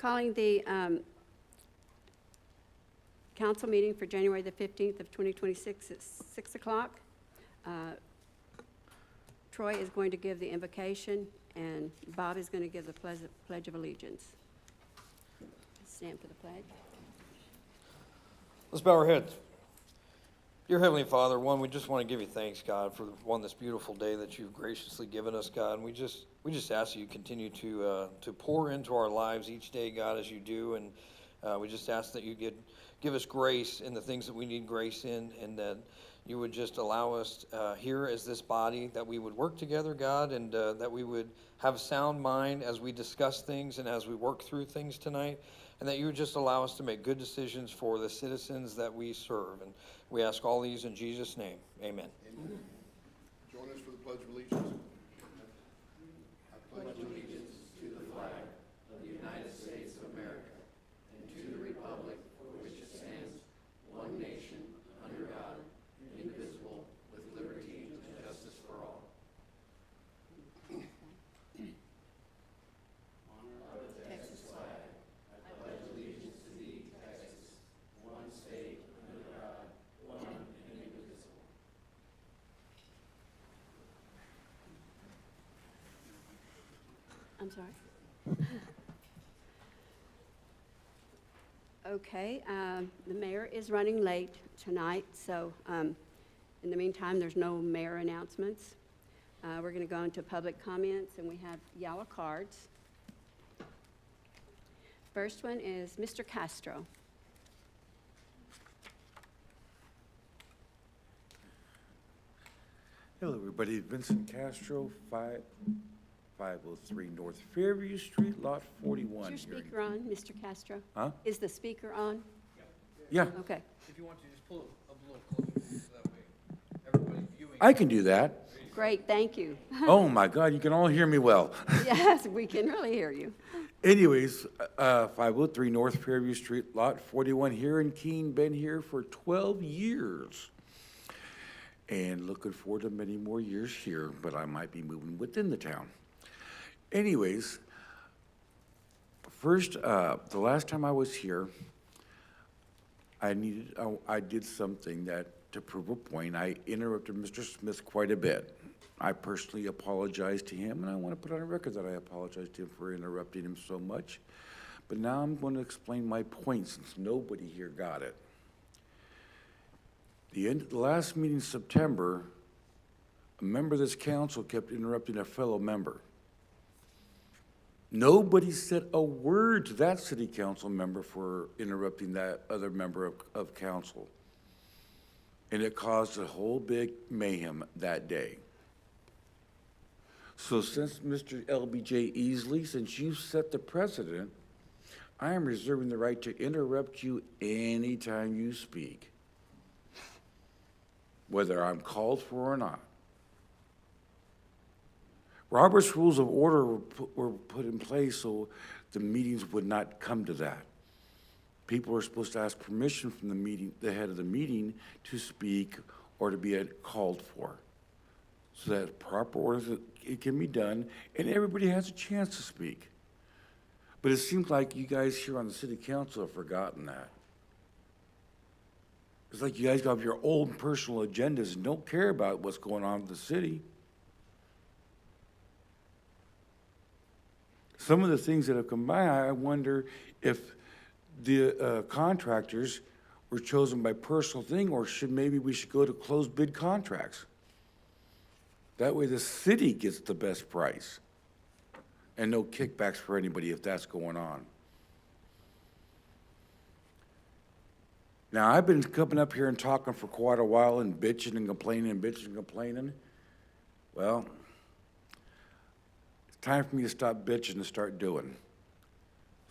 Calling the council meeting for January the 15th of 2026 at 6 o'clock. Troy is going to give the invocation, and Bob is going to give the Pledge of Allegiance. Stand for the pledge. Let's bow our heads. Dear Heavenly Father, we just want to give you thanks, God, for this beautiful day that you've graciously given us, God. And we just ask that you continue to pour into our lives each day, God, as you do. And we just ask that you give us grace in the things that we need grace in, and that you would just allow us here as this body, that we would work together, God, and that we would have a sound mind as we discuss things and as we work through things tonight, and that you would just allow us to make good decisions for the citizens that we serve. And we ask all these in Jesus' name. Amen. Amen. Join us for the Pledge of Allegiance. I pledge allegiance to the flag of the United States of America and to the republic for which it stands, one nation, under God, indivisible, with liberty and justice for all. Honor of the Texas flag. I pledge allegiance to thee, Texas, one state, under God, one and indivisible. I'm sorry. Okay, the mayor is running late tonight, so in the meantime, there's no mayor announcements. We're going to go into public comments, and we have yellow cards. First one is Mr. Castro. Hello, everybody. Vincent Castro, 503 North Fairview Street, Lot 41. Is your speaker on, Mr. Castro? Huh? Is the speaker on? Yeah, Okay. If you want to, just pull it up a little closer, so that way everybody viewing. I can do that. Great, thank you. Oh, my God, you can all hear me well. Yes, we can really hear you. Anyways, 503 North Fairview Street, Lot 41 here in Keene. Been here for 12 years. And looking forward to many more years here, but I might be moving within the town. Anyways, first, the last time I was here, I did something that, to prove a point, I interrupted Mr. Smith quite a bit. I personally apologized to him, and I want to put on a record that I apologized to him for interrupting him so much. But now I'm going to explain my point since nobody here got it. The last meeting in September, a member of this council kept interrupting a fellow member. Nobody said a word to that city council member for interrupting that other member of council. And it caused a whole big mayhem that day. So since Mr. LBJ Easley, since you set the precedent, I am reserving the right to interrupt you anytime you speak, whether I'm called for or not. Robert's Rules of Order were put in place so the meetings would not come to that. People are supposed to ask permission from the head of the meeting to speak or to be called for, so that proper order it can be done and everybody has a chance to speak. But it seems like you guys here on the city council have forgotten that. It's like you guys have your own personal agendas and don't care about what's going on in the city. Some of the things that have come by, I wonder if the contractors were chosen by personal thing, or maybe we should go to closed bid contracts. That way the city gets the best price and no kickbacks for anybody if that's going on. Now, I've been coming up here and talking for quite a while and bitching and complaining and bitching and complaining. Well, it's time for me to stop bitching and start doing.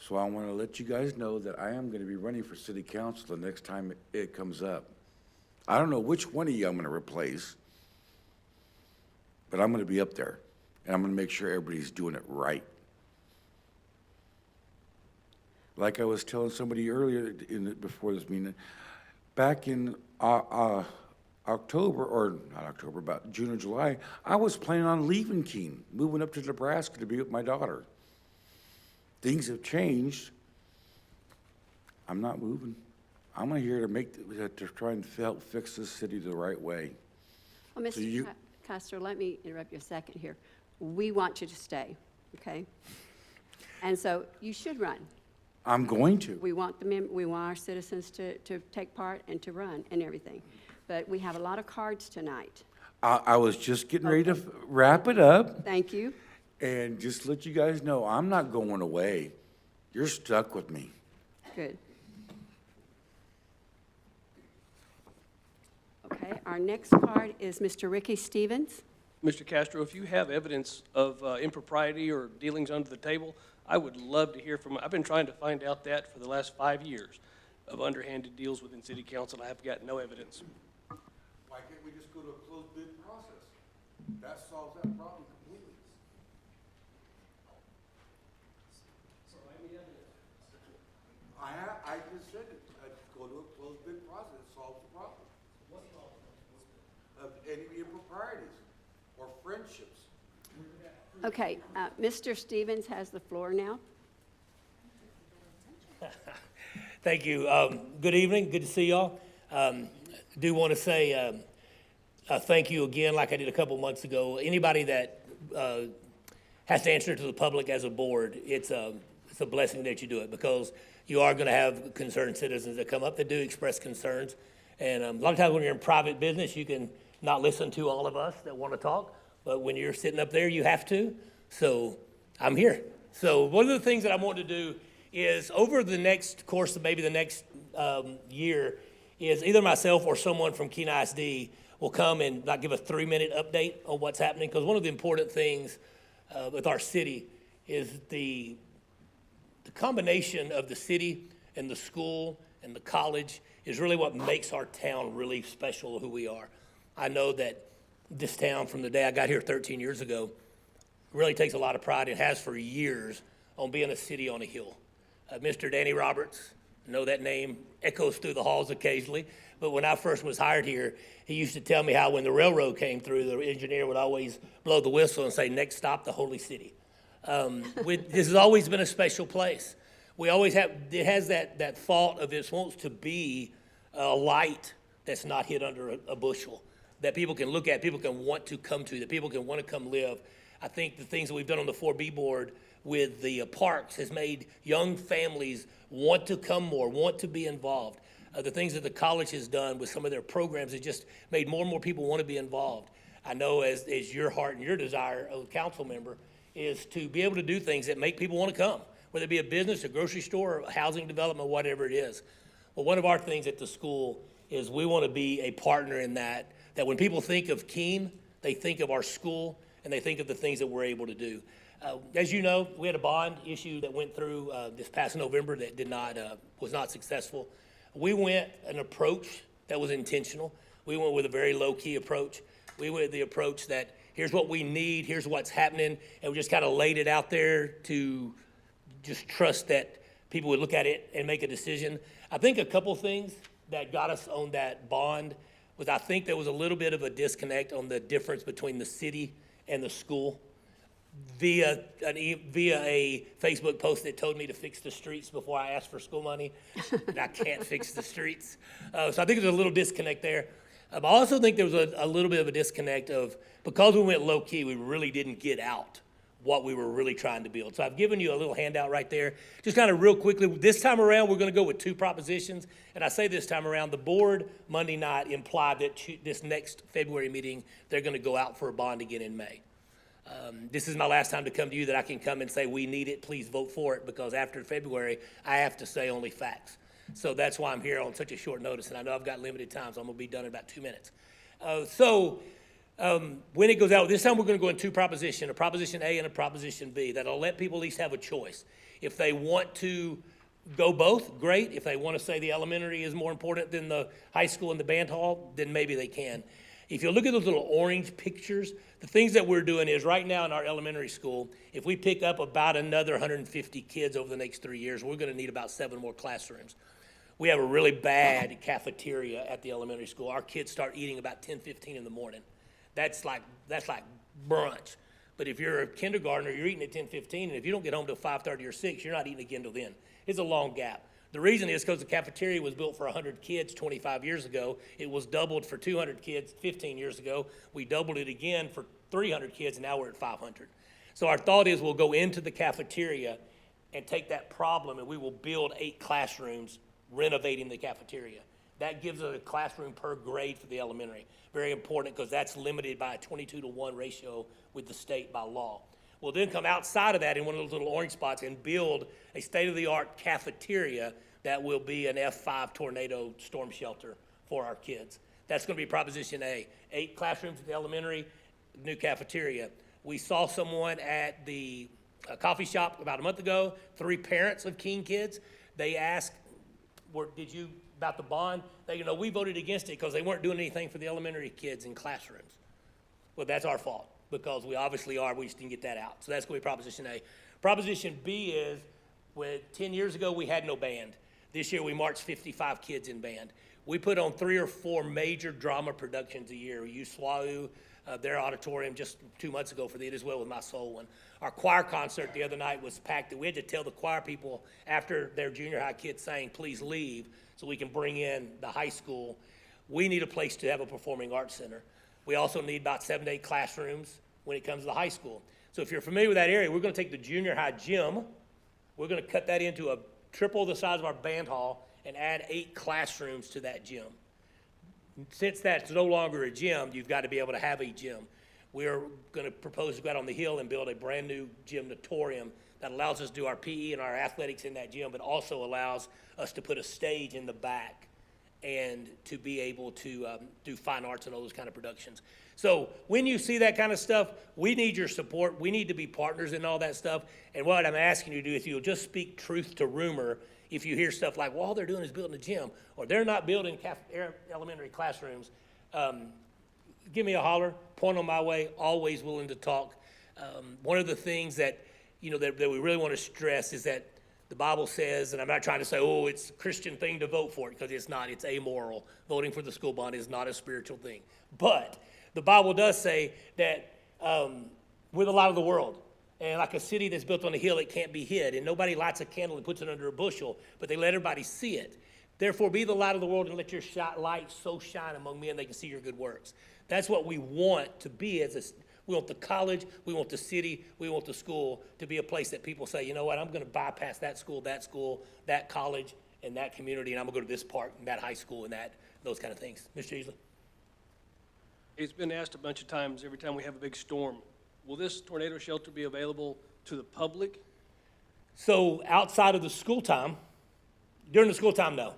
So I want to let you guys know that I am going to be running for city council the next time it comes up. I don't know which one of you I'm going to replace, but I'm going to be up there, and I'm going to make sure everybody's doing it right. Like I was telling somebody earlier before this meeting, back in October, or not October, about June or July, I was planning on leaving Keene, moving up to Nebraska to be with my daughter. Things have changed, I'm not moving. I'm here to to try and help fix this city the right way. Well, So Mr. Castro, let me interrupt you a second here. We want you to stay, okay? And so you should run. I'm going to. We want we want our citizens to take part and to run and everything. But we have a lot of cards tonight. I was just getting ready to wrap it up Thank you. and just let you guys know, I'm not going away. You're stuck with me. Good. Okay, our next card is Mr. Ricky Stevens. Mr. Castro, if you have evidence of impropriety or dealings under the table, I would love to hear from, I've been trying to find out that for the last 5 years of underhanded deals within city council. I have got no evidence. Why can't we just go to a closed bid process? That solves that problem completely. I just said it, go to a closed bid process, it solves the problem. Of any improprieties or friendships. Okay, Mr. Stevens has the floor now. Thank you. Good evening. Good to see y'all. Do want to say thank you again, like I did a couple months ago. Anybody that has to answer to the public as a board, it's a blessing that you do it, because you are going to have concerned citizens that come up that do express concerns. And a lot of times when you're in private business, you can not listen to all of us that want to talk, but when you're sitting up there, you have to. So I'm here. So one of the things that I want to do is, over the next course of maybe the next year, is either myself or someone from Keene ISD will come and like give a 3-minute update on what's happening. Because one of the important things with our city is the combination of the city and the school and the college is really what makes our town really special, who we are. I know that this town, from the day I got here 13 years ago, really takes a lot of pride, and has for years, on being a city on a hill. Mr. Danny Roberts, I know that name echoes through the halls occasionally, but when I first was hired here, he used to tell me how when the railroad came through, the engineer would always blow the whistle and say, "Next stop, the Holy City." This has always been a special place. We always have, it has that thought of it wants to be a light that's not hid under a bushel, that people can look at, people can want to come to, that people can want to come live. I think the things that we've done on the 4B board with the parks has made young families want to come more, want to be involved. The things that the college has done with some of their programs has just made more and more people want to be involved. I know as your heart and your desire of a council member is to be able to do things that make people want to come, whether it be a business, a grocery store, a housing development, whatever it is. Well, one of our things at the school is we want to be a partner in that when people think of Keene, they think of our school, and they think of the things that we're able to do. As you know, we had a bond issue that went through this past November that was not successful. We went an approach that was intentional. We went with a very low-key approach. We went with the approach that here's what we need, here's what's happening, and we just kind of laid it out there to just trust that people would look at it and make a decision. I think a couple things that got us on that bond was, I think there was a little bit of a disconnect on the difference between the city and the school via a Facebook post that told me to fix the streets before I asked for school money. And I can't fix the streets. So I think there's a little disconnect there. I also think there was a little bit of a disconnect of, because we went low-key, we really didn't get out what we were really trying to build. So I've given you a little handout right there. Just kind of real quickly, this time around, we're going to go with 2 propositions. And I say this time around, the board Monday night implied that this next February meeting, they're going to go out for a bond again in May. This is my last time to come to you that I can come and say, we need it, please vote for it, because after February, I have to say only facts. So that's why I'm here on such a short notice, and I know I've got limited time, so I'm going to be done in about 2 minutes. When it goes out, this time we're going to go in 2 propositions, a Proposition A and a Proposition B, that'll let people at least have a choice. If they want to go both, great. If they want to say the elementary is more important than the high school and the band hall, then maybe they can. If you look at those little orange pictures, the things that we're doing is right now in our elementary school, if we pick up about another 150 kids over the next 3 years, we're going to need about 7 more classrooms. We have a really bad cafeteria at the elementary school. Our kids start eating about 10:15 in the morning. That's like brunch. But if you're a kindergartner, you're eating at 10:15, and if you don't get home till 5:30 or 6, you're not eating again till then. It's a long gap. The reason is because the cafeteria was built for 100 kids 25 years ago. It was doubled for 200 kids 15 years ago. We doubled it again for 300 kids, and now we're at 500. So our thought is we'll go into the cafeteria and take that problem, and we will build 8 classrooms renovating the cafeteria. That gives us a classroom per grade for the elementary. Very important, because that's limited by a 22-to-1 ratio with the state by law. We'll then come outside of that in one of those little orange spots and build a state-of-the-art cafeteria that will be an F5 tornado storm shelter for our kids. That's going to be Proposition A. 8 classrooms at the elementary, new cafeteria. We saw someone at the coffee shop about a month ago, 3 parents of Keene kids. They asked, about the bond? We voted against it because they weren't doing anything for the elementary kids in classrooms. Well, that's our fault, because we obviously are, we just didn't get that out. So that's going to be Proposition A. Proposition B is, 10 years ago, we had no band. This year, we marched 55 kids in band. We put on 3 or 4 major drama productions a year. We used SWAU, their auditorium just 2 months ago for the It Is Well With My Soul one. Our choir concert the other night was packed. We had to tell the choir people after their junior high kids sang, please leave, so we can bring in the high school. We need a place to have a performing arts center. We also need about 7 to 8 classrooms when it comes to the high school. So if you're familiar with that area, we're going to take the junior high gym, we're going to cut that into a triple the size of our band hall and add 8 classrooms to that gym. Since that's no longer a gym, you've got to be able to have a gym. We're going to propose to go out on the hill and build a brand new gymnatorium that allows us to do our PE and our athletics in that gym, but also allows us to put a stage in the back and to be able to do fine arts and all those kind of productions. So when you see that kind of stuff, we need your support. We need to be partners in all that stuff. And what I'm asking you to do is you'll just speak truth to rumor. If you hear stuff like, well, all they're doing is building a gym, or they're not building elementary classrooms, give me a holler, point on my way, always willing to talk. One of the things that we really want to stress is that the Bible says, and I'm not trying to say, oh, it's a Christian thing to vote for it, because it's not. It's amoral. Voting for the school bond is not a spiritual thing. But the Bible does say that we're the light of the world. And like a city that's built on a hill, it can't be hid. And nobody lights a candle and puts it under a bushel, but they let everybody see it. Therefore, be the light of the world and let your light so shine among men they can see your good works. That's what we want to be we want the college, we want the city, we want the school to be a place that people say, you know what, I'm going to bypass that school, that college, and that community, and I'm going to go to this park and that high school and those kind of things. Mr. Easley? It's been asked a bunch of times every time we have a big storm. Will this tornado shelter be available to the public? So outside of the school time, during the school time, no.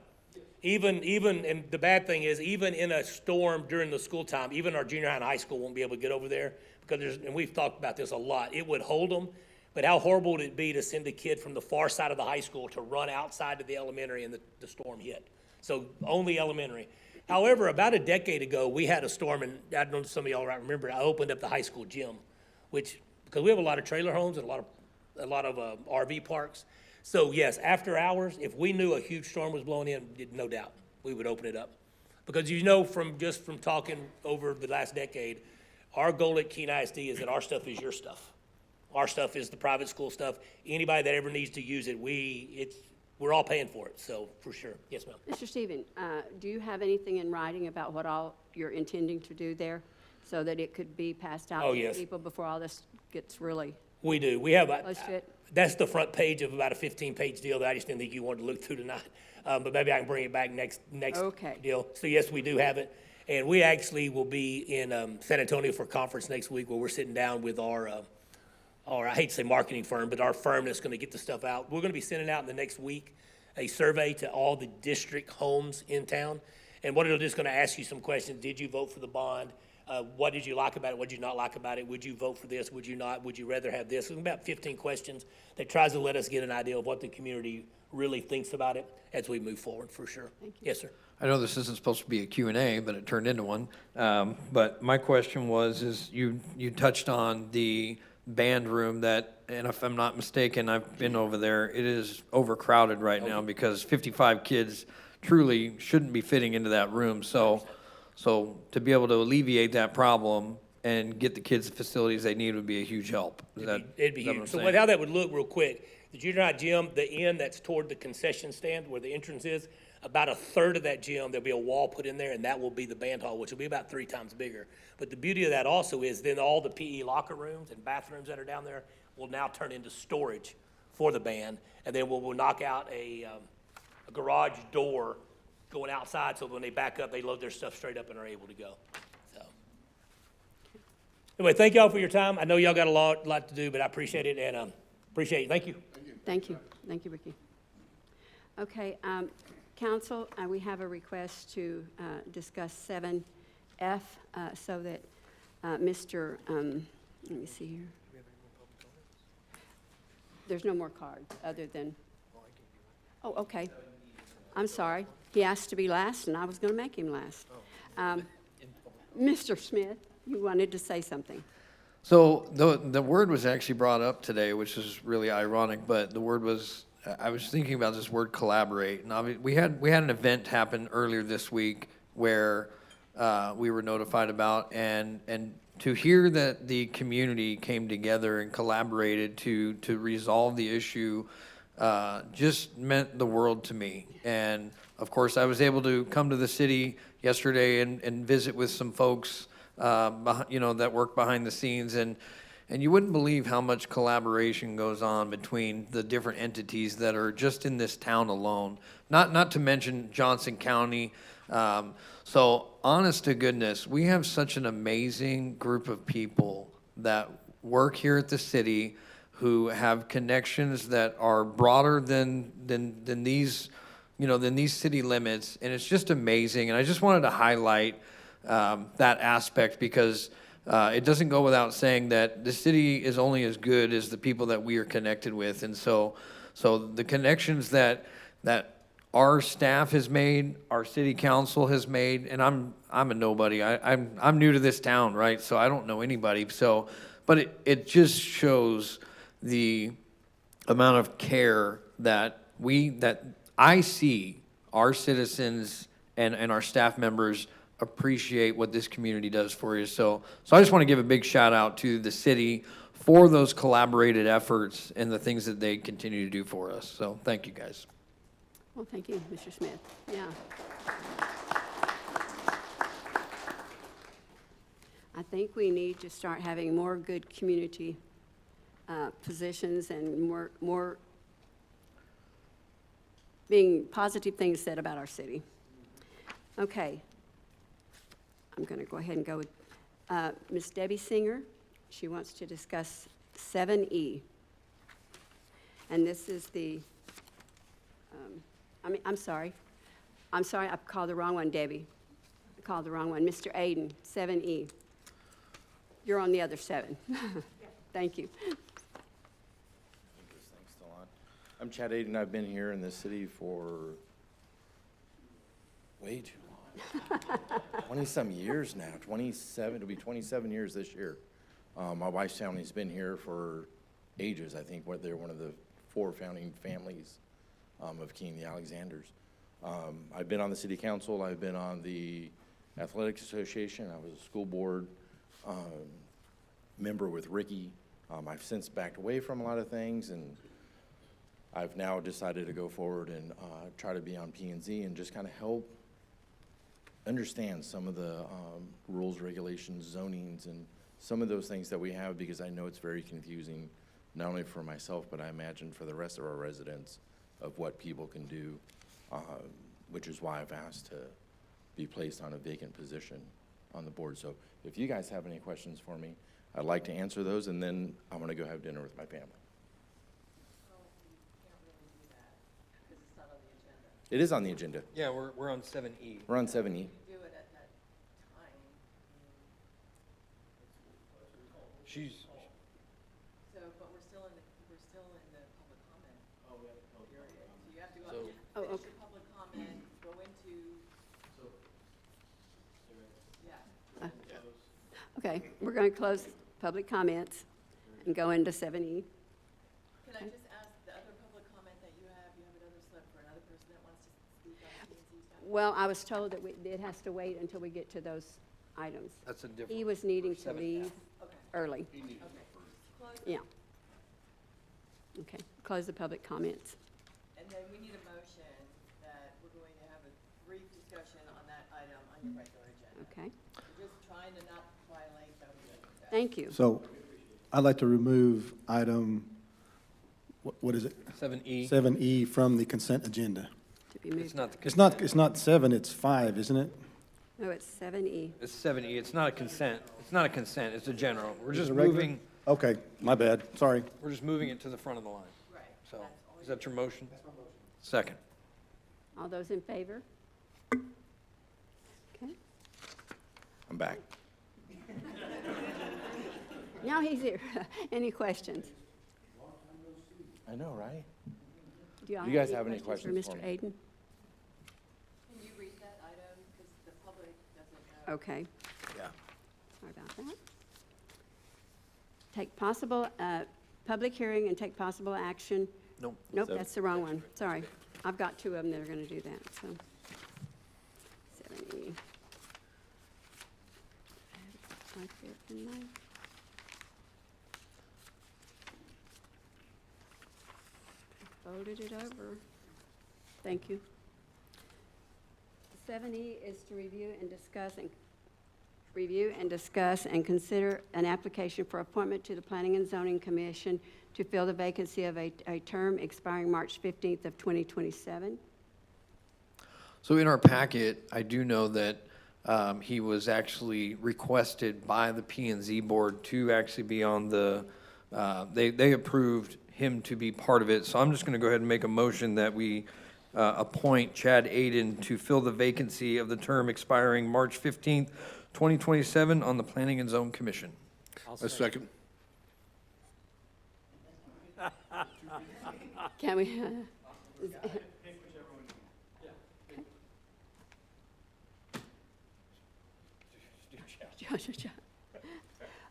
Even, and the bad thing is, even in a storm during the school time, even our junior high and high school won't be able to get over there, because and we've talked about this a lot, it would hold them, but how horrible would it be to send a kid from the far side of the high school to run outside to the elementary and the storm hit? So only elementary. However, about a decade ago, we had a storm, and I don't know if some of y'all remember, I opened up the high school gym, because we have a lot of trailer homes and a lot of RV parks. So yes, after hours, if we knew a huge storm was blowing in, no doubt, we would open it up. Because from talking over the last decade, our goal at Keene ISD is that our stuff is your stuff. Our stuff is the private school stuff. Anybody that ever needs to use it, we're all paying for it, so for sure. Yes, ma'am. Mr. Stephen, do you have anything in writing about what all you're intending to do there, so that it could be passed out to yes. people before all this gets really We do. We have close to it? that's the front page of about a 15-page deal that I just didn't think you wanted to look through tonight. But maybe I can bring it back next Okay. deal. So yes, we do have it. And we actually will be in San Antonio for a conference next week, where we're sitting down with our I hate to say marketing firm, but our firm that's going to get the stuff out. We're going to be sending out in the next week a survey to all the district homes in town. And what it'll do is going to ask you some questions. Did you vote for the bond? What did you like about it? What did you not like about it? Would you vote for this? Would you not? Would you rather have this? It's about 15 questions that tries to let us get an idea of what the community really thinks about it as we move forward, for sure. Thank you. Yes, sir. I know this isn't supposed to be a Q&A, but it turned into one. But my question is you touched on the band room that, and if I'm not mistaken, I've been over there, it is overcrowded right now because 55 kids truly shouldn't be fitting into that room. So to be able to alleviate that problem, and get the kids the facilities they need would be a huge help. It'd be is that what I'm huge. So saying? how that would look real quick, the junior high gym, the end that's toward the concession stand where the entrance is, about a third of that gym, there'll be a wall put in there, and that will be the band hall, which will be about 3 times bigger. But the beauty of that also is then all the PE locker rooms and bathrooms that are down there will now turn into storage for the band. And then we'll knock out a garage door going outside, so when they back up, they load their stuff straight up and are able to go. So, anyway, thank y'all for your time. I know y'all got a lot to do, but I appreciate it, and appreciate it. Thank you. Thank you. Thank you, Ricky. Okay, council, we have a request to discuss 7F so that Mr., let me see here. There's no more cards other than, oh, okay. I'm sorry. He asked to be last, and I was going to make him last. Mr. Smith, you wanted to say something. So the word was actually brought up today, which is really ironic, but the word was, I was thinking about this word collaborate. And we had an event happen earlier this week where we were notified about, and to hear that the community came together and collaborated to resolve the issue just meant the world to me. And of course, I was able to come to the city yesterday and visit with some folks, that work behind the scenes, and you wouldn't believe how much collaboration goes on between the different entities that are just in this town alone. Not to mention Johnson County. So honest to goodness, we have such an amazing group of people that work here at the city who have connections that are broader than these, than these city limits, and it's just amazing. And I just wanted to highlight that aspect because it doesn't go without saying that the city is only as good as the people that we are connected with, and so the connections that our staff has made, our city council has made, and I'm a nobody. I'm new to this town, right? So I don't know anybody. So, but it just shows the amount of care that I see our citizens and our staff members appreciate what this community does for you. So I just want to give a big shout out to the city for those collaborated efforts and the things that they continue to do for us. So thank you guys. Well, thank you, Mr. Smith. Yeah. I think we need to start having more good community positions and more being positive things said about our city. Okay. I'm going to go ahead and go with Ms. Debbie Singer. She wants to discuss 7E. And this is the, I'm sorry, I called the wrong one, Debbie. I called the wrong one. Mr. Aiden, 7E. You're on the other 7. Thank you. I'm Chad Aiden. I've been here in this city for way too long. 20-some years now, 27, it'll be 27 years this year. My wife's family's been here for ages. I think they're one of the 4 founding families of Keene, the Alexanders. I've been on the city council. I've been on the athletics association. I was a school board member with Ricky. I've since backed away from a lot of things, and I've now decided to go forward and try to be on P&Z and just kind of help understand some of the rules, regulations, zonings, and some of those things that we have, because I know it's very confusing, not only for myself, but I imagine for the rest of our residents of what people can do, which is why I've asked to be placed on a vacant position on the board. So if you guys have any questions for me, I'd like to answer those, and then I'm going to go have dinner with my family. It is on the agenda. Yeah, we're on 7E. We're on 7E. Do it at that time. She's. So, but we're still in the public comment. Oh, we have the public period. So you have to go Oh, finish okay. your public comment, go into. Yeah. Okay, we're going to close public comments and go into 7E. Can I just ask the other public comment that you have another slip for another person that wants to speak on P&Z stuff? Well, I was told that it has to wait until we get to those items. That's a different. He was needing to 7F. leave Okay, early. okay. Close it. Yeah. Okay, close the public comments. And then we need a motion that we're going to have a brief discussion on that item on your regular agenda. Okay, We're just trying to not violate the open meeting act. thank you. So I'd like to remove item, what is it? 7E. 7E from the consent agenda. To be moved. It's not the. It's not 7, it's 5, isn't it? No, it's 7E. It's 7E. It's not a consent. It's not a consent. It's a general. We're just it regular? moving, Okay, my bad, sorry. we're just moving it to the front of the line. Right. So, That's all is that your motion? Second. All those in favor? Okay, I'm back. now he's here. Any questions? I know, right? Do y'all You guys have any questions for for Mr. me? Aiden? Can you read that item, because the public doesn't know? Okay, Yeah. sorry about that. Take possible, public hearing and take possible action. Nope. Nope, Seven. that's the wrong one, sorry. I've got two of them that are gonna do that, so. 7E. I have it right there in my. Folded it over. Thank you. 7E is to review and discuss and consider an application for appointment to the Planning and Zoning Commission to fill the vacancy of a term expiring March 15th of 2027. So in our packet, I do know that he was actually requested by the P and Z board to actually be on the, they approved him to be part of it. So I'm just going to go ahead and make a motion that we appoint Chad Aiden to fill the vacancy of the term expiring March 15th, 2027 on the Planning and Zone Commission. A second. Can we?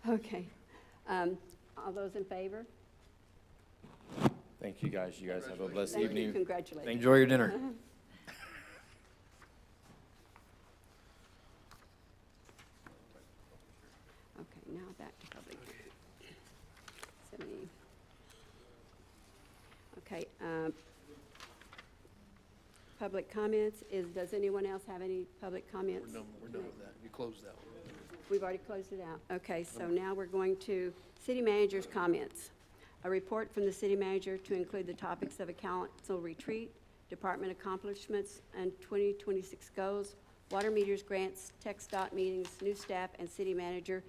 Okay. All those in favor? Thank you, guys. You guys have a blessed Thank you, evening. congratulations. Enjoy your dinner. Okay, now back to public. 70. Okay, public comments does anyone else have any public comments? We're done with that. You closed that one. We've already closed it out. Okay, so now we're going to city manager's comments. A report from the city manager to include the topics of a council retreat, department accomplishments, and 2026 goals, water meters, grants, tech dot meetings, new staff, and city manager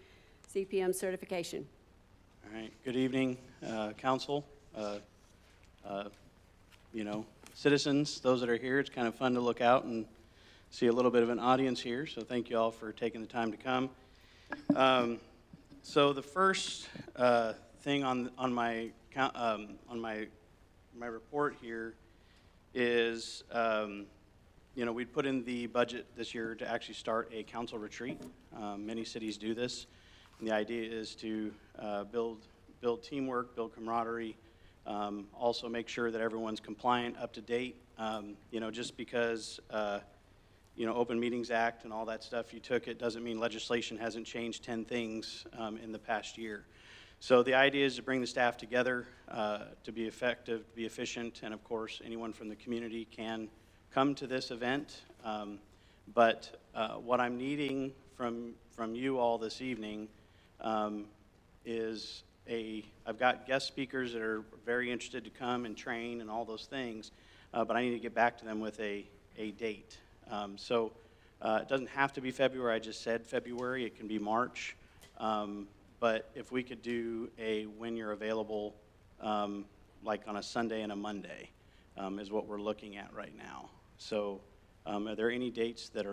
CPM certification. All right, good evening, council, citizens, those that are here. It's kind of fun to look out and see a little bit of an audience here, so thank you all for taking the time to come. So the first thing on my report here is, we'd put in the budget this year to actually start a council retreat. Many cities do this, and the idea is to build teamwork, build camaraderie, also make sure that everyone's compliant, up to date. Just because Open Meetings Act and all that stuff, you took it, doesn't mean legislation hasn't changed 10 things in the past year. So the idea is to bring the staff together to be effective, to be efficient, and of course, anyone from the community can come to this event. But what I'm needing from you all this evening is I've got guest speakers that are very interested to come and train and all those things, but I need to get back to them with a date. So it doesn't have to be February. I just said February. It can be March. But if we could do a when you're available, like on a Sunday and a Monday, is what we're looking at right now. So are there any dates that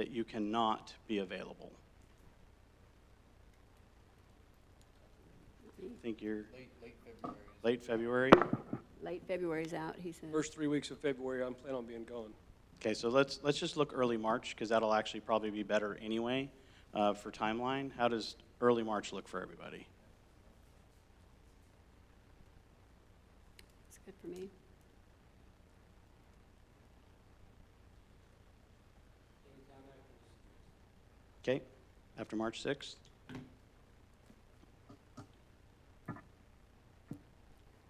you cannot be available? I think you're late February. Late February's out, he said. First 3 weeks of February, I'm planning on being gone. Okay, so let's just look early March, because that'll actually probably be better anyway for timeline. How does early March look for everybody? It's good for me. Okay, after March 6th?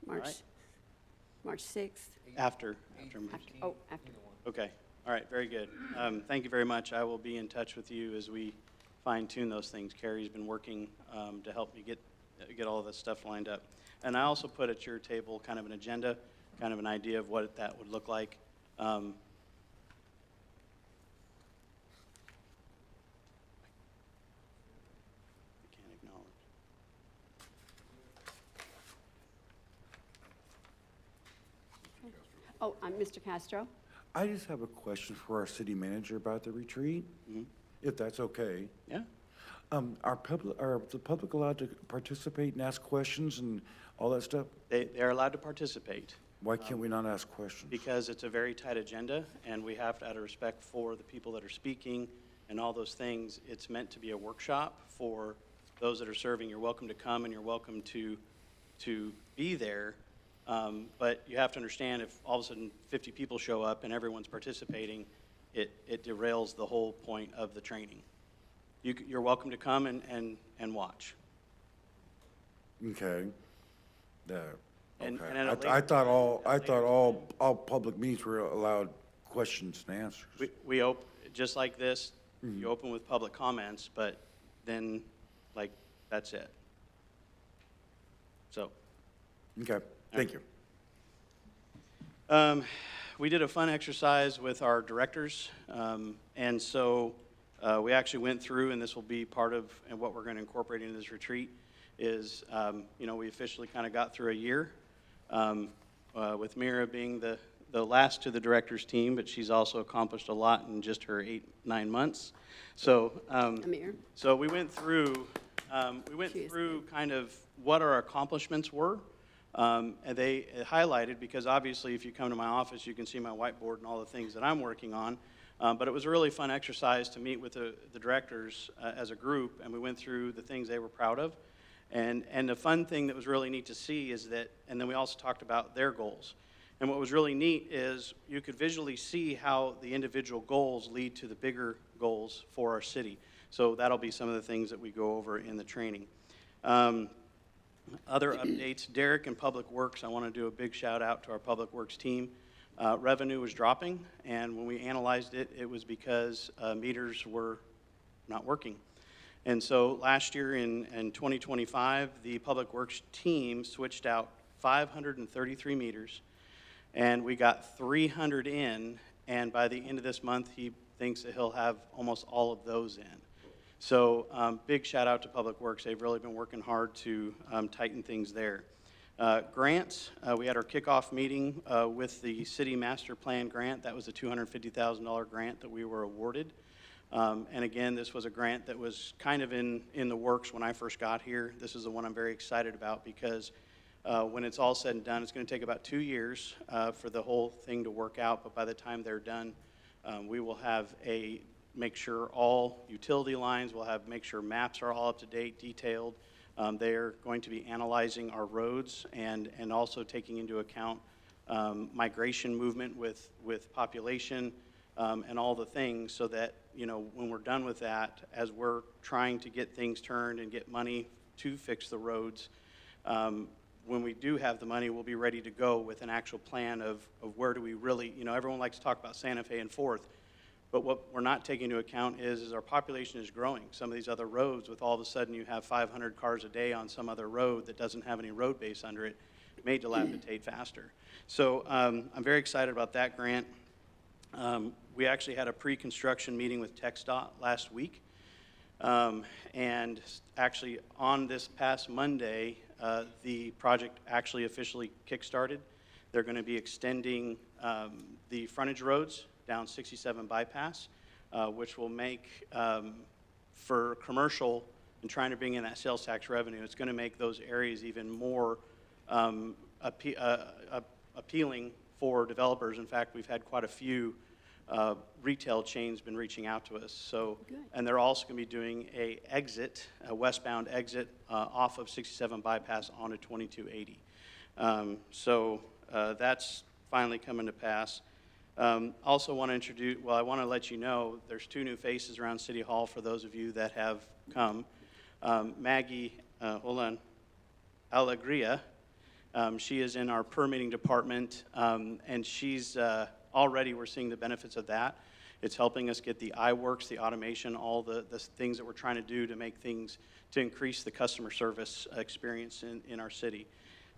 March, right. March 6th? After March. After, oh, after. Okay, all right, very good. Thank you very much. I will be in touch with you as we fine tune those things. Carrie's been working to help me get all this stuff lined up. And I also put at your table kind of an agenda, kind of an idea of what that would look like. I can't acknowledge. Oh, Mr. Castro? I just have a question for our city manager about the retreat, if that's okay. Yeah? Are the public allowed to participate and ask questions and all that stuff? They're allowed to participate. Why can't we not ask questions? Because it's a very tight agenda, and we have to, out of respect for the people that are speaking and all those things, it's meant to be a workshop for those that are serving. You're welcome to come, and you're welcome to be there. But you have to understand, if all of a sudden 50 people show up and everyone's participating, it derails the whole point of the training. You're welcome to come and watch. Okay. And Okay. at a later I thought time- all public meetings were allowed questions and answers. We open, just like this, you open with public comments, but then, like, that's it. So. Okay, thank you. We did a fun exercise with our directors, and so we actually went through, and this will be part of and what we're going to incorporate into this retreat, is, we officially kind of got through a year, with Mira being the last to the directors team, but she's also accomplished a lot in just her 8-9 months. So, Amir? so we went through She is kind of what our accomplishments were. And they highlighted, because obviously if you come to my office, you can see my whiteboard and all the things that I'm working on. But it was a really fun exercise to meet with the directors as a group, and we went through the things they were proud of. And the fun thing that was really neat to see is that, and then we also talked about their goals. And what was really neat is you could visually see how the individual goals lead to the bigger goals for our city. So that'll be some of the things that we go over in the training. Other updates, Derek in Public Works, I want to do a big shout out to our Public Works team. Revenue was dropping, and when we analyzed it, it was because meters were not working. And so last year in 2025, the Public Works team switched out 533 meters, and we got 300 in, and by the end of this month, he thinks that he'll have almost all of those in. So big shout out to Public Works. They've really been working hard to tighten things there. Grants, we had our kickoff meeting with the City Master Plan grant. That was a $250,000 grant that we were awarded. And again, this was a grant that was kind of in the works when I first got here. This is the one I'm very excited about because when it's all said and done, it's going to take about 2 years for the whole thing to work out. But by the time they're done, we will have make sure all utility lines, make sure maps are all up to date, detailed. They're going to be analyzing our roads and also taking into account migration movement with population and all the things so that, when we're done with that, as we're trying to get things turned and get money to fix the roads, when we do have the money, we'll be ready to go with an actual plan of where do we really, everyone likes to talk about Santa Fe and Fourth. But what we're not taking into account is our population is growing. Some of these other roads, with all of a sudden you have 500 cars a day on some other road that doesn't have any road base under it, may dilapidate faster. So I'm very excited about that grant. We actually had a pre-construction meeting with TxDOT last week. And actually on this past Monday, the project actually officially kick-started. They're going to be extending the frontage roads down 67 bypass, which will make, for commercial and trying to bring in that sales tax revenue, it's going to make those areas even more appealing for developers. In fact, we've had quite a few retail chains been reaching out to us. So, and they're also going to be doing a westbound exit off of 67 bypass onto 2280. So that's finally coming to pass. Also want to introduce, well, I want to let you know, there's 2 new faces around City Hall for those of you that have come. Maggie, Alegria, she is in our permitting department, and she's already, we're seeing the benefits of that. It's helping us get the iWorks, the automation, all the things that we're trying to do to make things, to increase the customer service experience in our city.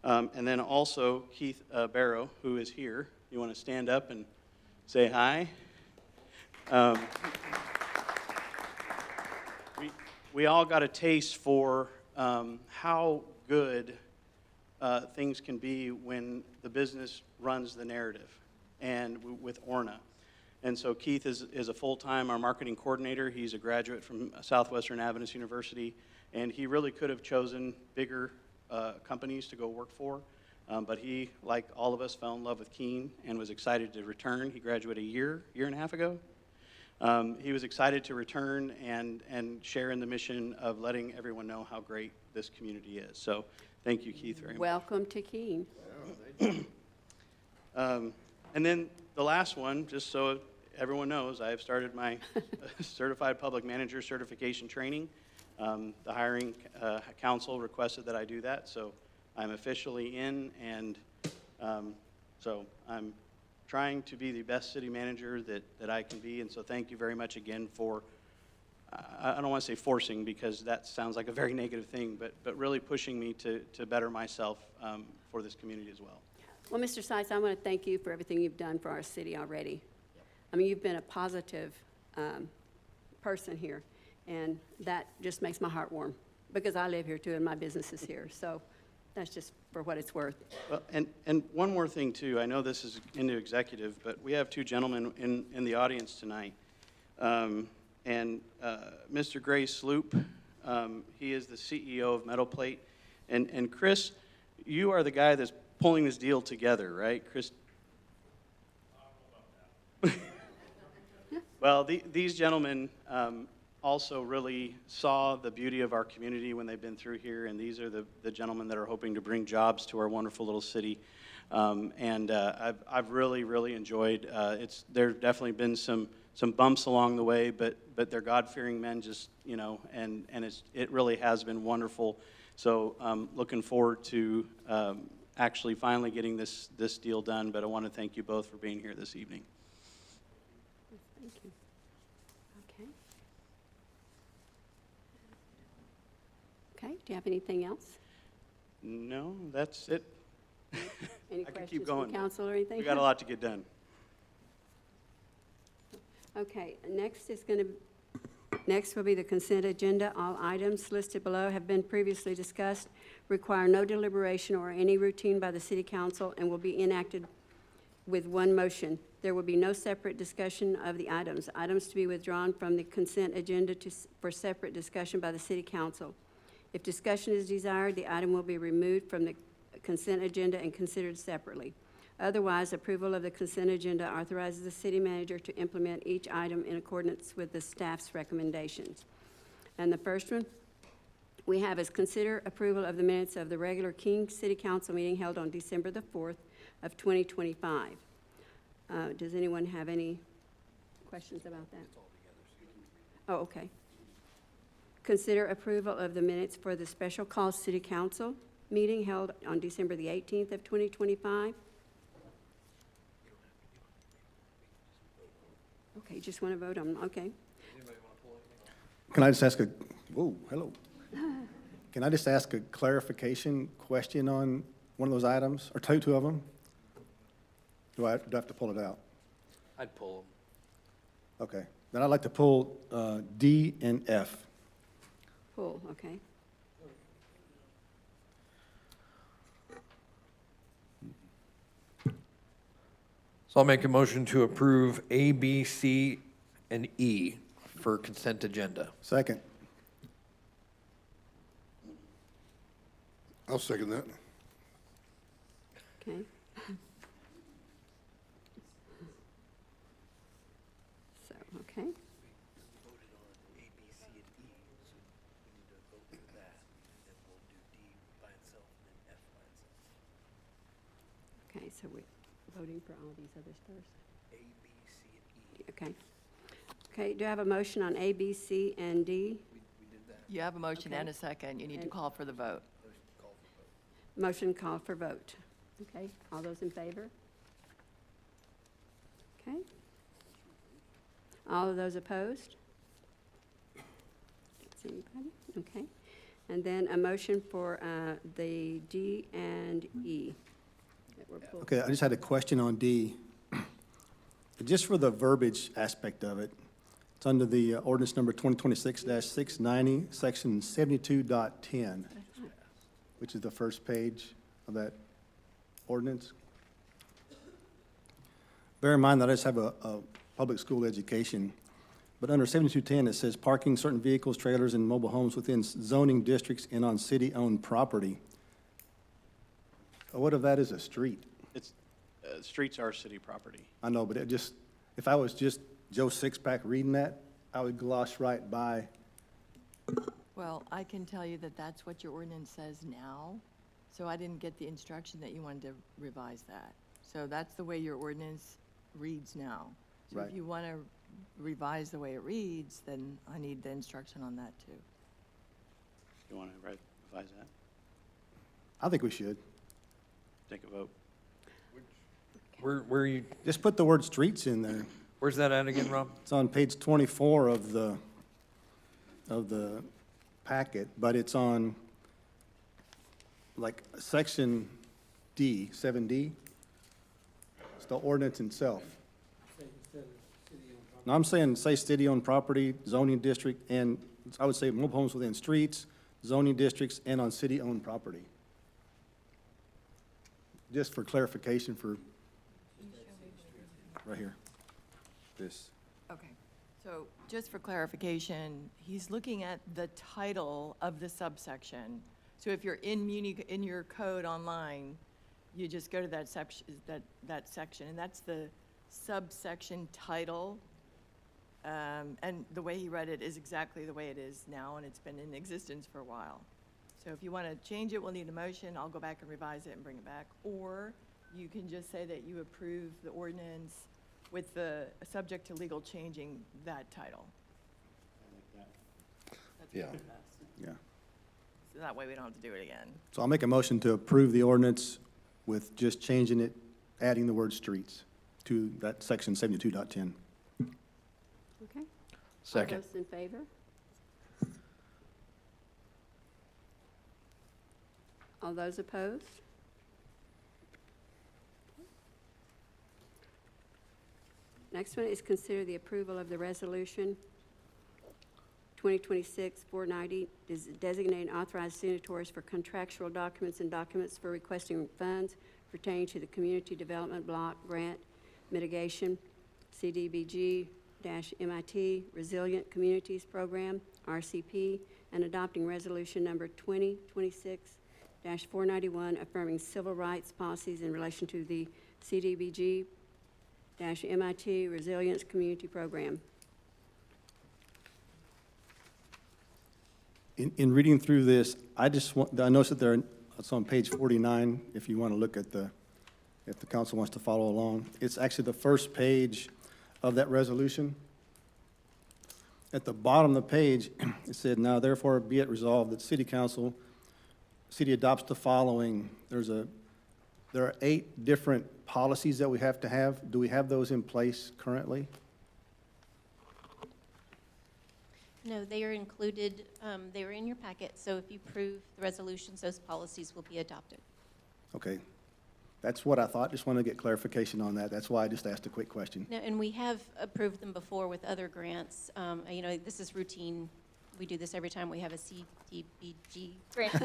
And then also Keith Barrow, who is here. You want to stand up and say hi? We all got a taste for how good things can be when the business runs the narrative, and with Orna. And so Keith is a full-time, our marketing coordinator. He's a graduate from Southwestern Adventist University, and he really could have chosen bigger companies to go work for. But he, like all of us, fell in love with Keene and was excited to return. He graduated a year and a half ago. He was excited to return and share in the mission of letting everyone know how great this community is. So thank you, Keith, very much. Welcome to Keene. And then the last one, just so everyone knows, I have started my Certified Public Manager certification training. The hiring council requested that I do that, so I'm officially in, and so I'm trying to be the best city manager that I can be, and so thank you very much again for, I don't want to say forcing, because that sounds like a very negative thing, but really pushing me to better myself for this community as well. Well, Mr. Sykes, I want to thank you for everything you've done for our city already. I mean, you've been a positive person here, and that just makes my heart warm, because I live here too, and my business is here. So that's just for what it's worth. Well, and one more thing too, I know this is into executive, but we have 2 gentlemen in the audience tonight. Mr. Gray Sloop, he is the CEO of Metal Plate. And Chris, you are the guy that's pulling this deal together, right, Chris? Well, these gentlemen also really saw the beauty of our community when they've been through here, and these are the gentlemen that are hoping to bring jobs to our wonderful little city. I've really, really enjoyed. There's definitely been some bumps along the way, but they're God-fearing men, just and it really has been wonderful. So looking forward to actually finally getting this deal done. But I want to thank you both for being here this evening. Thank you. Okay. Okay, do you have anything else? No, that's it. Any I could questions keep from going. council or anything? We got a lot to get done. Okay, next will be the consent agenda. All items listed below have been previously discussed, require no deliberation or any routine by the city council, and will be enacted with one motion. There will be no separate discussion of the items. Items to be withdrawn from the consent agenda for separate discussion by the city council. If discussion is desired, the item will be removed from the consent agenda and considered separately. Otherwise, approval of the consent agenda authorizes the city manager to implement each item in accordance with the staff's recommendations. And the first one we have is consider approval of the minutes of the regular Keene City Council meeting held on December the 4th of 2025. Does anyone have any questions about that? Oh, okay. Consider approval of the minutes for the special call city council meeting held on December the 18th of 2025. Okay, you just want to vote on, okay. Can I just ask whoa, hello. Can I just ask a clarification question on one of those items, or two of them? Do I have to pull it out? I'd pull Okay, then I'd like to pull D and F. Pull, okay. So I'll make a motion to approve A, B, C, and E for consent agenda. Second. I'll second that. Okay. So, okay. Okay, so we're voting for all these others first. Okay. Okay, do I have a motion on A, B, C, and D? You have a motion Okay. and a second. You need to And- call for the vote. Motion call for vote. Okay, all those in favor? Okay. All of those opposed? Don't see anybody? Okay. And then a motion for the D and E. that were pulled. Okay, I just had a question on D. Just for the verbiage aspect of it, it's under the ordinance number 2026-690, section 72.10, which is the first page of that ordinance. Bear in mind that I just have a public school education, but under 7210, it says parking certain vehicles, trailers, and mobile homes within zoning districts and on city-owned property. What if that is a street? It's, streets are city property. I know, but it just, if I was just Joe Sixpack reading that, I would gloss right by. Well, I can tell you that that's what your ordinance says now, so I didn't get the instruction that you wanted to revise that. So that's the way your ordinance reads now. So Right. if you want to revise the way it reads, then I need the instruction on that too. You want to revise that? I think we should. Take a vote. Where are you, Just put the word streets in there. where's that at again, Rob? It's on page 24 of the packet, but it's on, like, section D, 7D. It's the ordinance itself. No, I'm saying, say city-owned property, zoning district, and I would say mobile homes within streets, zoning districts, and on city-owned property. Just for clarification for, right here. This. Okay, so just for clarification, he's looking at the title of the subsection. So if you're in in your code online, you just go to that section, that section, and that's the subsection title. And the way he read it is exactly the way it is now, and it's been in existence for a while. So if you want to change it, we'll need a motion. I'll go back and revise it and bring it back. Or you can just say that you approve the ordinance with the, subject to legal changing that title. That's Yeah. probably best. Yeah. So that way we don't have to do it again. So I'll make a motion to approve the ordinance with just changing it, adding the word streets to that section 72.10. Okay? Second. All those in favor? All those opposed? Next one is consider the approval of the resolution 2026-490, is designating authorized signatories for contractual documents and documents for requesting funds pertaining to the Community Development Block Grant Mitigation, CDBG-MIT Resilient Communities Program, RCP, and adopting resolution number 2026-491, affirming civil rights policies in relation to the CDBG-MIT Resilience Community Program. In reading through this, I noticed that there, it's on page 49, if you want to look at if the council wants to follow along. It's actually the first page of that resolution. At the bottom of the page, it said, "Now therefore be it resolved that city adopts the following." There are 8 different policies that we have to have. Do we have those in place currently? No, they are included, they were in your packet, so if you approve the resolutions, those policies will be adopted. Okay. That's what I thought. Just want to get clarification on that. That's why I just asked a quick question. No, and we have approved them before with other grants. You know, this is routine. We do this every time we have a CDBG grant.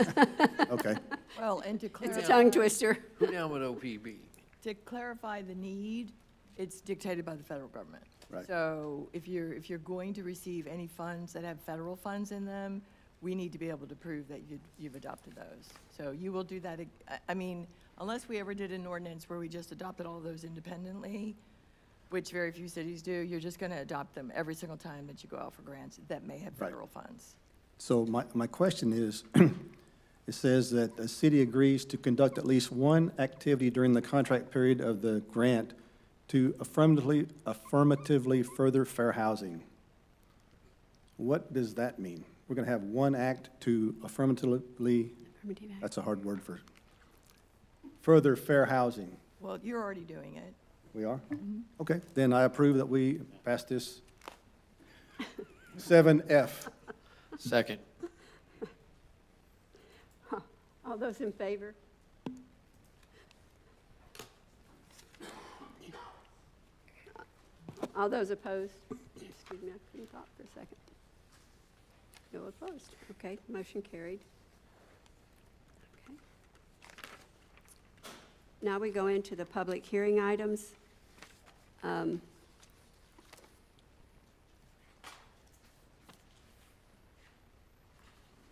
Okay. Well, and to It's a clarify, tongue twister. Who down with OPB? to clarify the need, it's dictated by the federal government. Right. So if you're going to receive any funds that have federal funds in them, we need to be able to prove that you've adopted those. So you will do that, I mean, unless we ever did an ordinance where we just adopted all those independently, which very few cities do, you're just going to adopt them every single time that you go out for grants that may have Right. federal funds. So my question is, it says that the city agrees to conduct at least one activity during the contract period of the grant to affirmatively further fair housing. What does that mean? We're going to have one act to affirmatively, Affirmative act. that's a hard word for, further fair housing. Well, you're already doing it. We are? Okay, then I approve that we pass this 7F. Second. All those in favor? All those opposed? Excuse me, I couldn't talk for a second. No opposed. Okay, motion carried. Okay. Now we go into the public hearing items.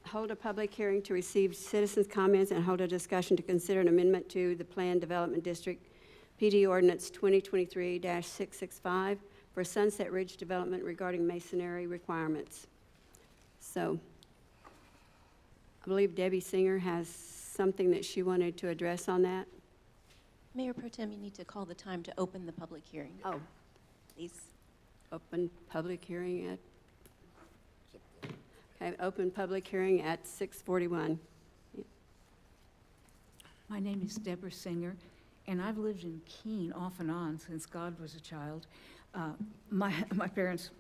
Hold a public hearing to receive citizens' comments and hold a discussion to consider an amendment to the Planned Development District PD Ordinance 2023-665 for Sunset Ridge Development regarding masonry requirements. So I believe Debbie Singer has something that she wanted to address on that. Mayor Pro Tem, you need to call the time to open the public hearing, Oh, please. open public hearing at, okay, open public hearing at 6:41. My name is Deborah Singer, and I've lived in Keene off and on since God was a child. My parents,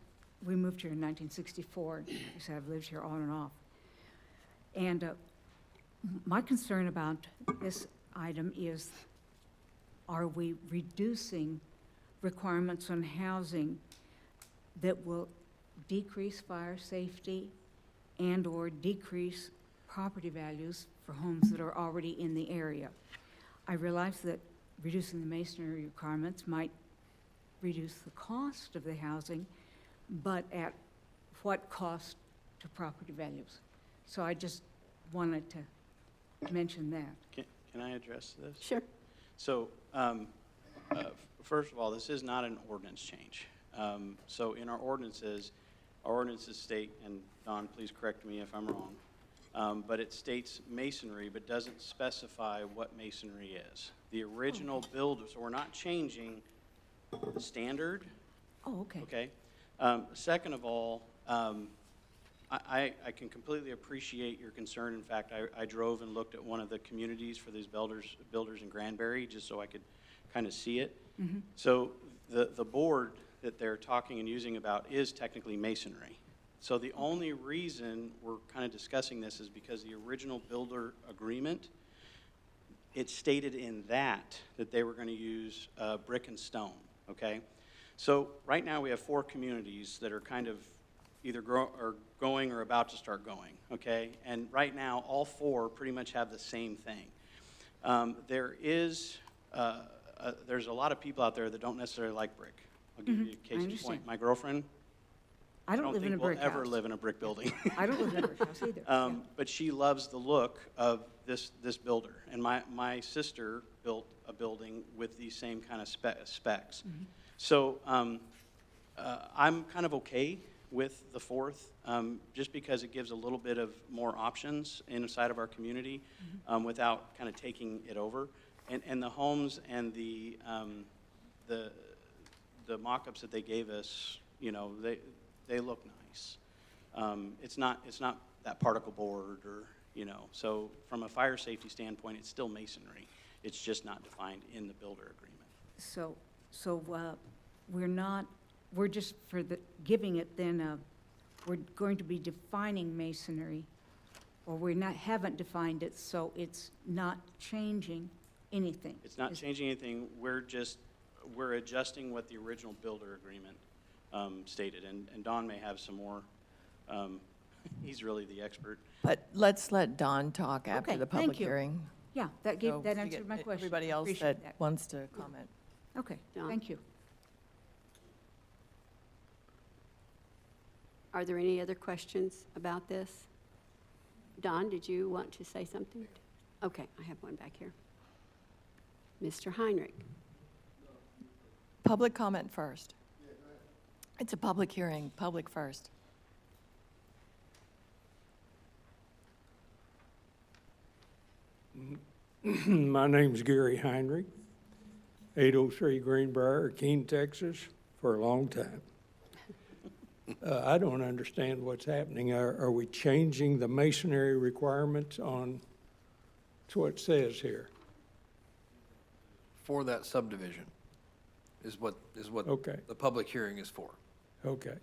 we moved here in 1964, so I've lived here on and off. And my concern about this item is, are we reducing requirements on housing that will decrease fire safety and/or decrease property values for homes that are already in the area? I realize that reducing the masonry requirements might reduce the cost of the housing, but at what cost to property values? So I just wanted to mention that. Can I address this? Sure. So, first of all, this is not an ordinance change. So in our ordinances state, and Don, please correct me if I'm wrong, but it states masonry, but doesn't specify what masonry is. The original builder, so we're not changing the standard, Oh, okay. okay? Second of all, I can completely appreciate your concern. In fact, I drove and looked at one of the communities for these builders in Granbury, just so I could kind of see it. Mm-hmm. So the board that they're talking and using about is technically masonry. So the only reason we're kind of discussing this is because the original builder agreement, it stated in that they were going to use brick and stone, okay? So right now we have 4 communities that are kind of either going or about to start going, okay? And right now, all 4 pretty much have the same thing. There's a lot of people out there that don't necessarily like brick. I'll give you a case in understand. point. My girlfriend, I don't live in a brick think will ever house. live in a brick building. I don't live in a brick house either. Yeah. But she loves the look of this builder. And my sister built a building with these same kind of specs. Mm-hmm. So I'm kind of okay with the 4th, just because it gives a little bit of more options inside of our community without kind of taking it over. And the homes and the mock-ups that they gave us, you know, they look nice. It's not that particle board or, you know, so from a fire safety standpoint, it's still masonry. It's just not defined in the builder agreement. So we're just giving it then, we're going to be defining masonry, or haven't defined it, so it's not changing anything. It's not changing anything. We're adjusting what the original builder agreement stated. And Don may have some more. He's really the expert. But let's let Don talk after Okay, the thank public you. hearing. Yeah, So that we answered get my question. Everybody else Appreciate that wants to comment. Okay, Don. thank you. Are there any other questions about this? Don, did you want to say something? Okay, I have one back here. Mr. Heinrich. Public comment first. It's a public hearing, public first. My name's Gary Heinrich. 803 Greenbrier, Keene, Texas, for a long time. I don't understand what's happening. Are we changing the masonry requirements on, that's what it says here. For that subdivision is what Okay. the public hearing is for. Okay,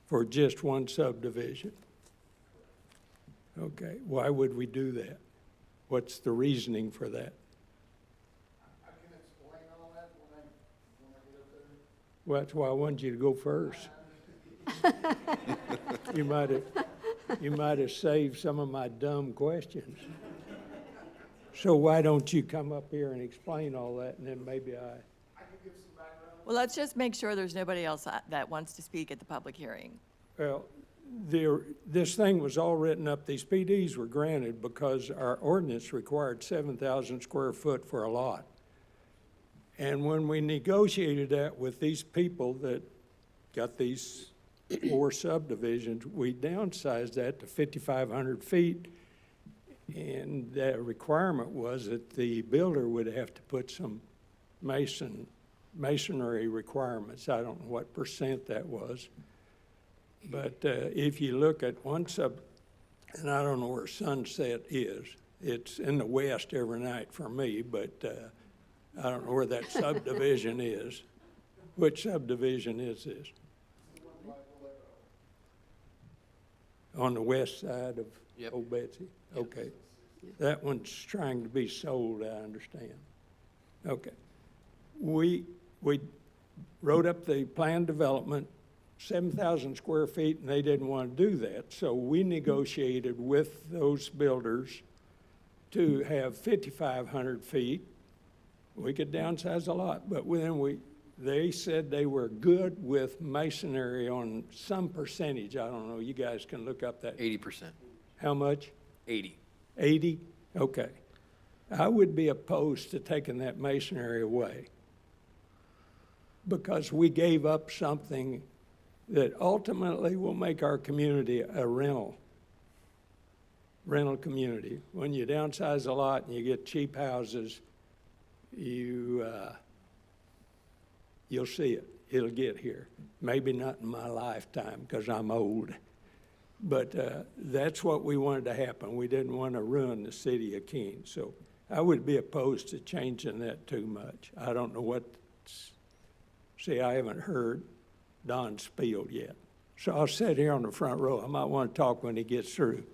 for just one subdivision. Okay, why would we do that? What's the reasoning for that? I can explain all that when I get up there. Well, that's why I wanted you to go first. You might have saved some of my dumb questions. So why don't you come up here and explain all that, and then maybe Well, let's just make sure there's nobody else that wants to speak at the public hearing. well, this thing was all written up, these PDs were granted because our ordinance required 7,000 square foot for a lot. And when we negotiated that with these people that got these 4 subdivisions, we downsized that to 5,500 feet. And the requirement was that the builder would have to put some masonry requirements. I don't know what percent that was. But if you look at one and I don't know where Sunset is. It's in the west every night for me, but I don't know where that subdivision is. Which subdivision is this? On the west side of Yep. Old Betsy? Okay. That one's trying to be sold, I understand. Okay. We wrote up the planned development, 7,000 square feet, and they didn't want to do that. So we negotiated with those builders to have 5,500 feet. We could downsize a lot, but then they said they were good with masonry on some percentage. I don't know, you guys can look up that. 80%. How much? 80. 80? Okay. I would be opposed to taking that masonry away because we gave up something that ultimately will make our community a rental community. When you downsize a lot and you get cheap houses, you'll see it. It'll get here. Maybe not in my lifetime because I'm old. But that's what we wanted to happen. We didn't want to ruin the city of Keene. So I would be opposed to changing that too much. I don't know see, I haven't heard Don spiel yet. So I'll sit here on the front row. I might want to talk when he gets through.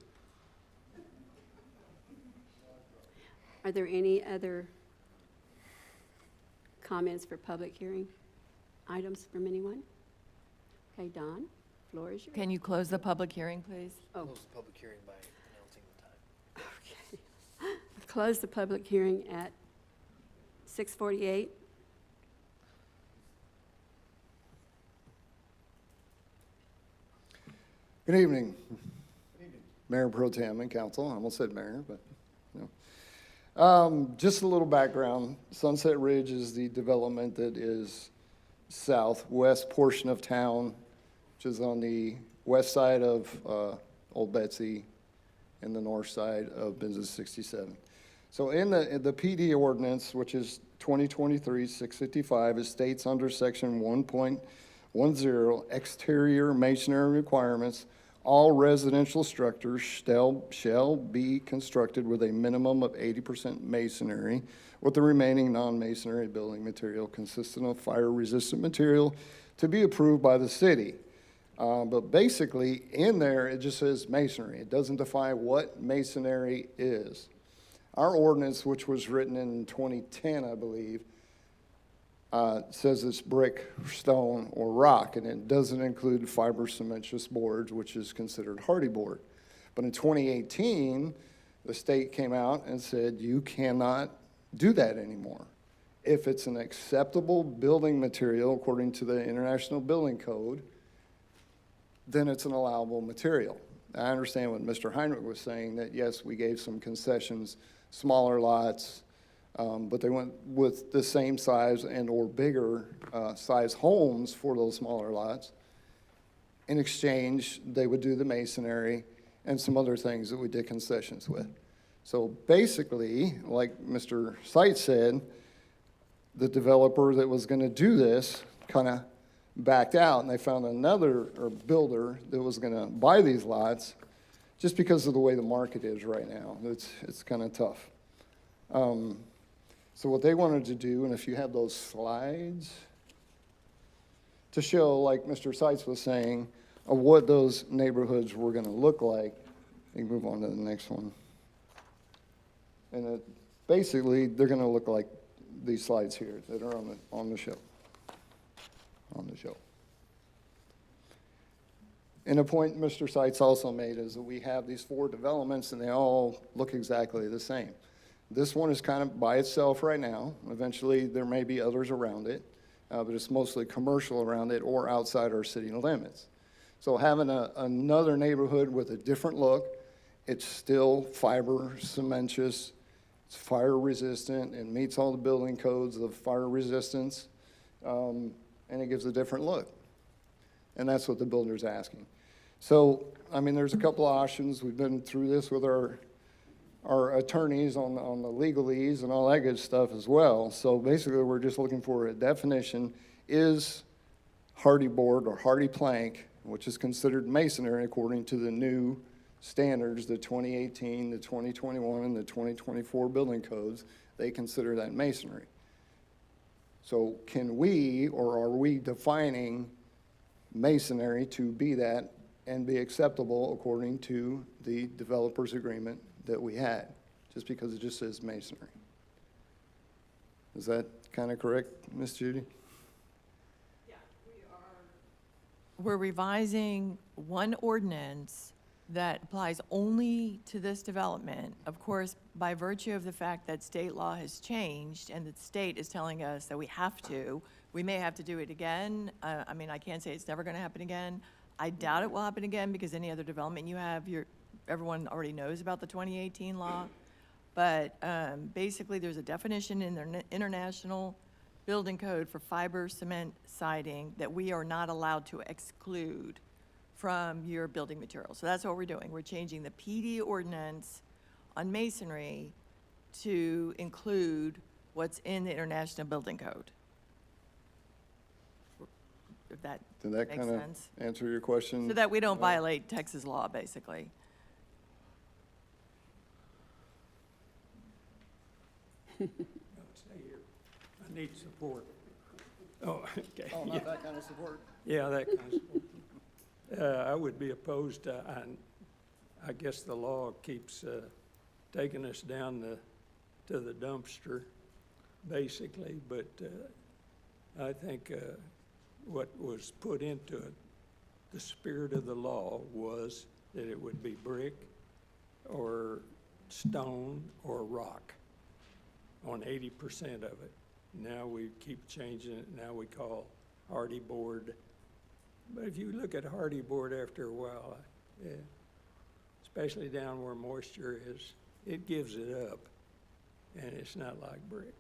Are there any other comments for public hearing items from anyone? Okay, Don, floor is yours. Can you close the public hearing, please? Oh, Close the public hearing by announcing the time. okay. Close the public hearing at 6:48. Good evening. Mayor Pro Tem and Council. I almost said mayor, but no. Just a little background. Sunset Ridge is the development that is southwest portion of town, which is on the west side of Old Betsy and the north side of Business 67. So in the PD ordinance, which is 2023-655, it states under section 1.10, exterior masonry requirements, all residential structures shall be constructed with a minimum of 80% masonry, with the remaining non-masonry building material consisting of fire-resistant material to be approved by the city. But basically, in there, it just says masonry. It doesn't define what masonry is. Our ordinance, which was written in 2010, I believe, says it's brick, stone, or rock, and it doesn't include fiber cementitious boards, which is considered hardy board. But in 2018, the state came out and said you cannot do that anymore. If it's an acceptable building material according to the International Building Code, then it's an allowable material. I understand what Mr. Heinrich was saying, that yes, we gave some concessions, smaller lots, but they went with the same size and or bigger size homes for those smaller lots. In exchange, they would do the masonry and some other things that we did concessions with. So basically, like Mr. Seitz said, the developer that was gonna do this kind of backed out, and they found another, or builder that was gonna buy these lots, just because of the way the market is right now. It's kind of tough. So what they wanted to do, and if you have those slides, to show, like Mr. Seitz was saying, of what those neighborhoods were gonna look like. You can move on to the next one. And basically, they're gonna look like these slides here that are on the show. On the show. And a point Mr. Seitz also made is that we have these 4 developments and they all look exactly the same. This one is kind of by itself right now. Eventually, there may be others around it, but it's mostly commercial around it or outside our city limits. So having another neighborhood with a different look, it's still fiber, cementous, it's fire resistant, and meets all the building codes of fire resistance, and it gives a different look. And that's what the builder's asking. So, I mean, there's a couple of options. We've been through this with our attorneys on the legalese and all that good stuff as well. So basically, we're just looking for a definition. Is hardy board or hardy plank, which is considered masonry according to the new standards, the 2018, the 2021, and the 2024 building codes, they consider that masonry. So can we, or are we defining masonry to be that and be acceptable according to the developer's agreement that we had, just because it just says masonry? Is that kind of correct, Ms. Judy? We're revising one ordinance that applies only to this development. Of course, by virtue of the fact that state law has changed and the state is telling us that we have to, we may have to do it again. I mean, I can't say it's never going to happen again. I doubt it will happen again because any other development you have, everyone already knows about the 2018 law. But basically, there's a definition in the international building code for fiber cement siding that we are not allowed to exclude from your building material. So that's what we're doing. We're changing the PD ordinance on masonry to include what's in the International Building Code. If that Did that makes kind of sense. answer your question? So that we don't violate Texas law, basically. No, stay here. I need support. Oh, okay. Oh, Yeah. not that kind of support? Yeah, that kind of support. I would be opposed to, I guess the law keeps taking us down to the dumpster, basically, but I think what was put into it, the spirit of the law was that it would be brick or stone or rock on 80% of it. Now we keep changing it. Now we call hardy board. But if you look at hardy board after a while, yeah, especially down where moisture is, it gives it up. And it's not like brick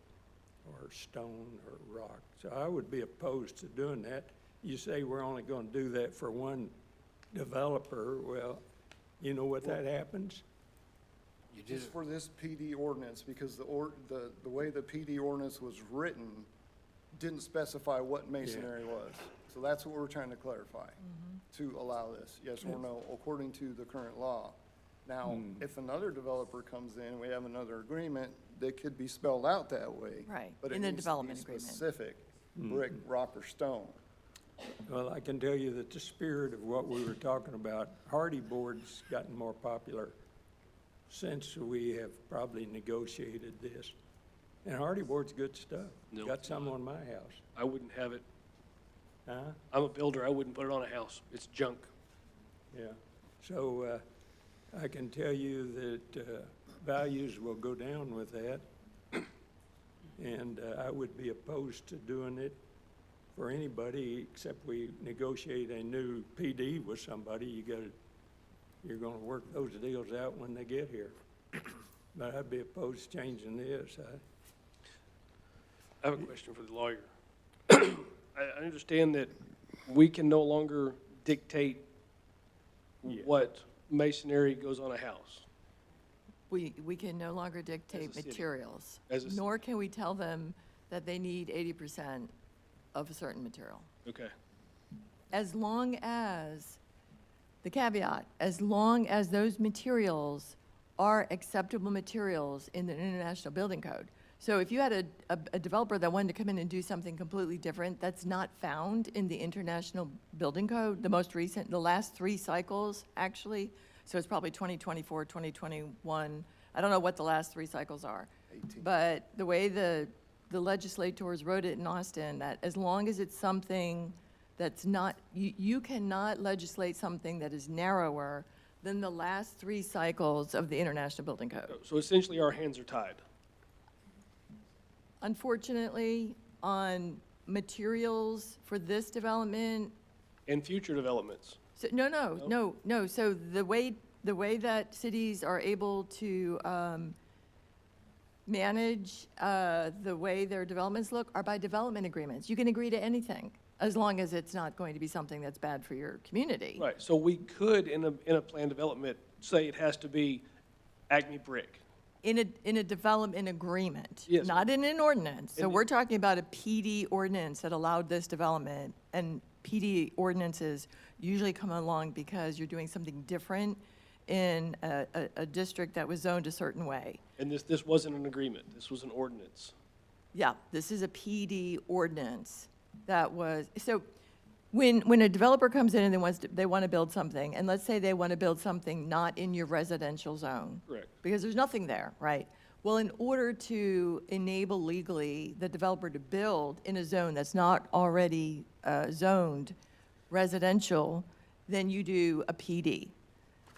or stone or rock. So I would be opposed to doing that. You say we're only going to do that for one developer. Well, you know what that happens? Just for this PD ordinance, because the way the PD ordinance was written didn't specify what masonry was. So that's what we're trying to clarify, to allow this, yes or no, according to the current law. Now, if another developer comes in and we have another agreement, that could be spelled out that way. Right, But it in the needs to be development agreement. specific, brick, rock, or stone. Well, I can tell you that the spirit of what we were talking about, hardy board's gotten more popular since we have probably negotiated this. And hardy board's good stuff. No. Got some on my house. I wouldn't have it. Huh? I'm a builder. I wouldn't put it on a house. It's junk. Yeah. So I can tell you that values will go down with that. And I would be opposed to doing it for anybody except we negotiate a new PD with somebody. You're going to work those deals out when they get here. But I'd be opposed to changing this. I have a question for the lawyer. I understand that we can no longer dictate what masonry goes on a house. We can no longer dictate As a city. materials, As a city. nor can we tell them that they need 80% of a certain material. Okay. As long as, the caveat, as long as those materials are acceptable materials in the International Building Code. So if you had a developer that wanted to come in and do something completely different that's not found in the International Building Code, the last 3 cycles, actually, so it's probably 2024, 2021, I don't know what the last 3 cycles are. 18. But the way the legislators wrote it in Austin, that as long as it's something that's not, you cannot legislate something that is narrower than the last 3 cycles of the International Building Code. So essentially, our hands are tied. Unfortunately, on materials for this development, And future developments. so, no. So the way that cities are able to manage the way their developments look are by development agreements. You can agree to anything, as long as it's not going to be something that's bad for your community. Right, so we could, in a planned development, say it has to be Acme brick. In a development agreement. Yes. Not in an ordinance. So In the- we're talking about a PD ordinance that allowed this development, and PD ordinances usually come along because you're doing something different in a district that was zoned a certain way. And this wasn't an agreement, this was an ordinance. Yeah, this is a PD ordinance that was, so when a developer comes in and they want to build something, and let's say they want to build something not in your residential zone. Correct. Because there's nothing there, right? Well, in order to enable legally the developer to build in a zone that's not already zoned residential, then you do a PD.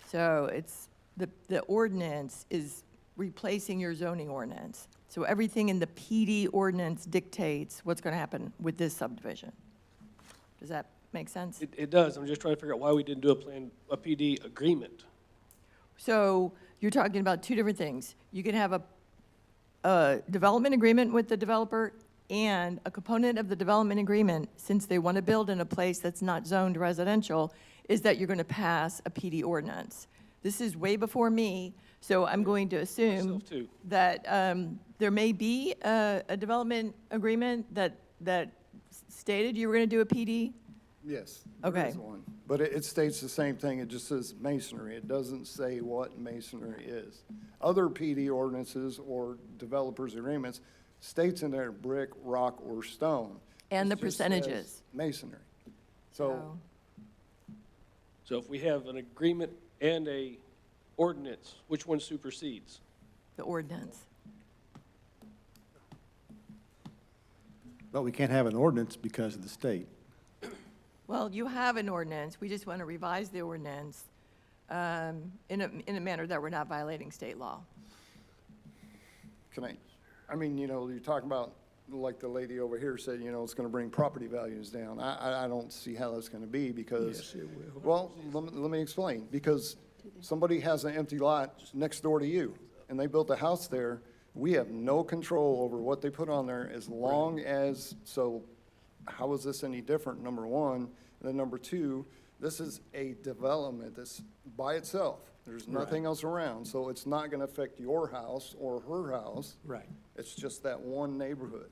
So it's, the ordinance is replacing your zoning ordinance. So everything in the PD ordinance dictates what's going to happen with this subdivision. Does that make sense? It does, I'm just trying to figure out why we didn't do a PD agreement. So you're talking about 2 different things. You can have a development agreement with the developer, and a component of the development agreement, since they want to build in a place that's not zoned residential, is that you're going to pass a PD ordinance. This is way before me, so I'm going to assume Myself too. that there may be a development agreement that stated you were going to do a PD? Yes. Okay. There is one. But it states the same thing. It just says masonry. It doesn't say what masonry is. Other PD ordinances or developers' agreements states in there brick, rock, or stone. And It the just says percentages. Masonry. So So if we have an agreement and a ordinance, which one supersedes? The ordinance. But we can't have an ordinance because of the state. Well, you have an ordinance, we just want to revise the ordinance in a manner that we're not violating state law. can I mean, you're talking about, like the lady over here said, it's going to bring property values down. I don't see how that's going to be because. Yes, it will. Well, let me explain. Because somebody has an empty lot next door to you and they built a house there, we have no control over what they put on there as long as, so how is this any different, number one? And then number two, this is a development that's by itself. There's nothing else around, so it's not gonna affect your house or her house. Right. It's just that one neighborhood.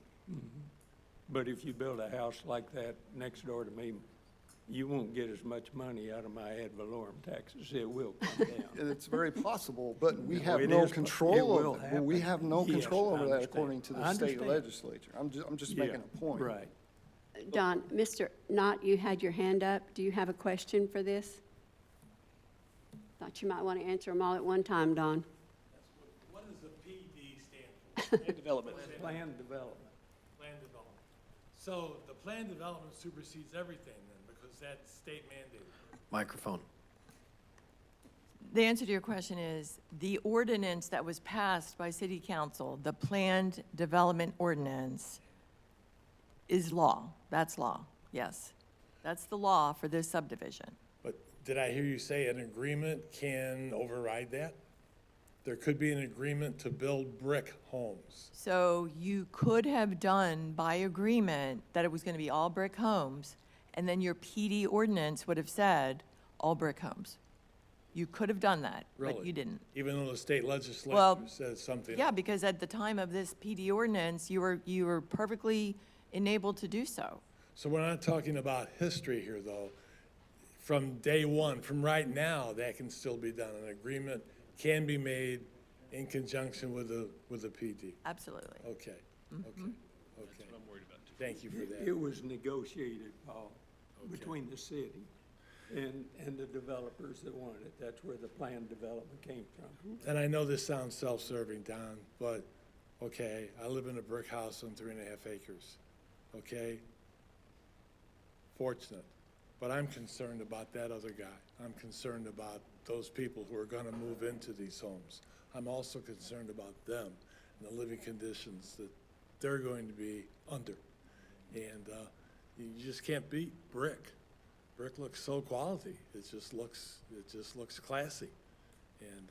But if you build a house like that next door to me, you won't get as much money out of my ad valorem taxes. It will come down. And it's very possible, but we No, have it no is- it control will over it. We happen. have no Yes, control I over that understand. according to the I state understand. legislature. I'm just Yeah, making a point. Right. Don, Mr. Knott, you had your hand up. Do you have a question for this? Thought you might want to answer them all at one time, Don. What does the PD stand for? And development. Planned development. Plan development. So the plan development supersedes everything then, because that's state mandated. Microphone. The answer to your question is, the ordinance that was passed by city council, the planned development ordinance, is law. That's law, yes. That's the law for this subdivision. But did I hear you say an agreement can override that? There could be an agreement to build brick homes. So you could have done by agreement that it was going to be all brick homes, and then your PD ordinance would have said all brick homes. You could have done that, but Really? you didn't. Even though the state legislature Well, says something. Yeah, because at the time of this PD ordinance, you were perfectly enabled to do so. So we're not talking about history here, though. From day one, from right now, that can still be done. An agreement can be made in conjunction with the PD. Absolutely. Okay, okay, okay. That's what I'm worried about, too. Thank you for that. It was negotiated, Paul, between the city and the developers that wanted it. That's where the planned development came from. And I know this sounds self-serving, Don, but, okay, I live in a brick house on 3.5 acres, okay? Fortunate, but I'm concerned about that other guy. I'm concerned about those people who are gonna move into these homes. I'm also concerned about them and the living conditions that they're going to be under. And, you just can't beat brick. Brick looks so quality. It just looks classy. And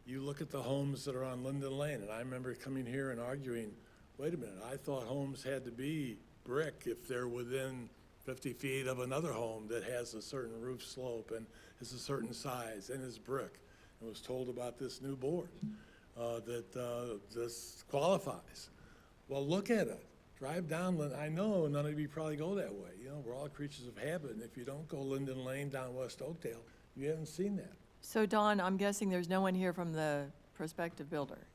you look at the homes that are on Linden Lane, and I remember coming here and arguing, wait a minute, I thought homes had to be brick if they're within 50 feet of another home that has a certain roof slope and is a certain size and is brick. I was told about this new board that this qualifies. Well, look at it. Drive down, I know none of you probably go that way. You know, we're all creatures of habit, and if you don't go Linden Lane down West Oakdale, you haven't seen that. So Don, I'm guessing there's no one here from the prospective builder.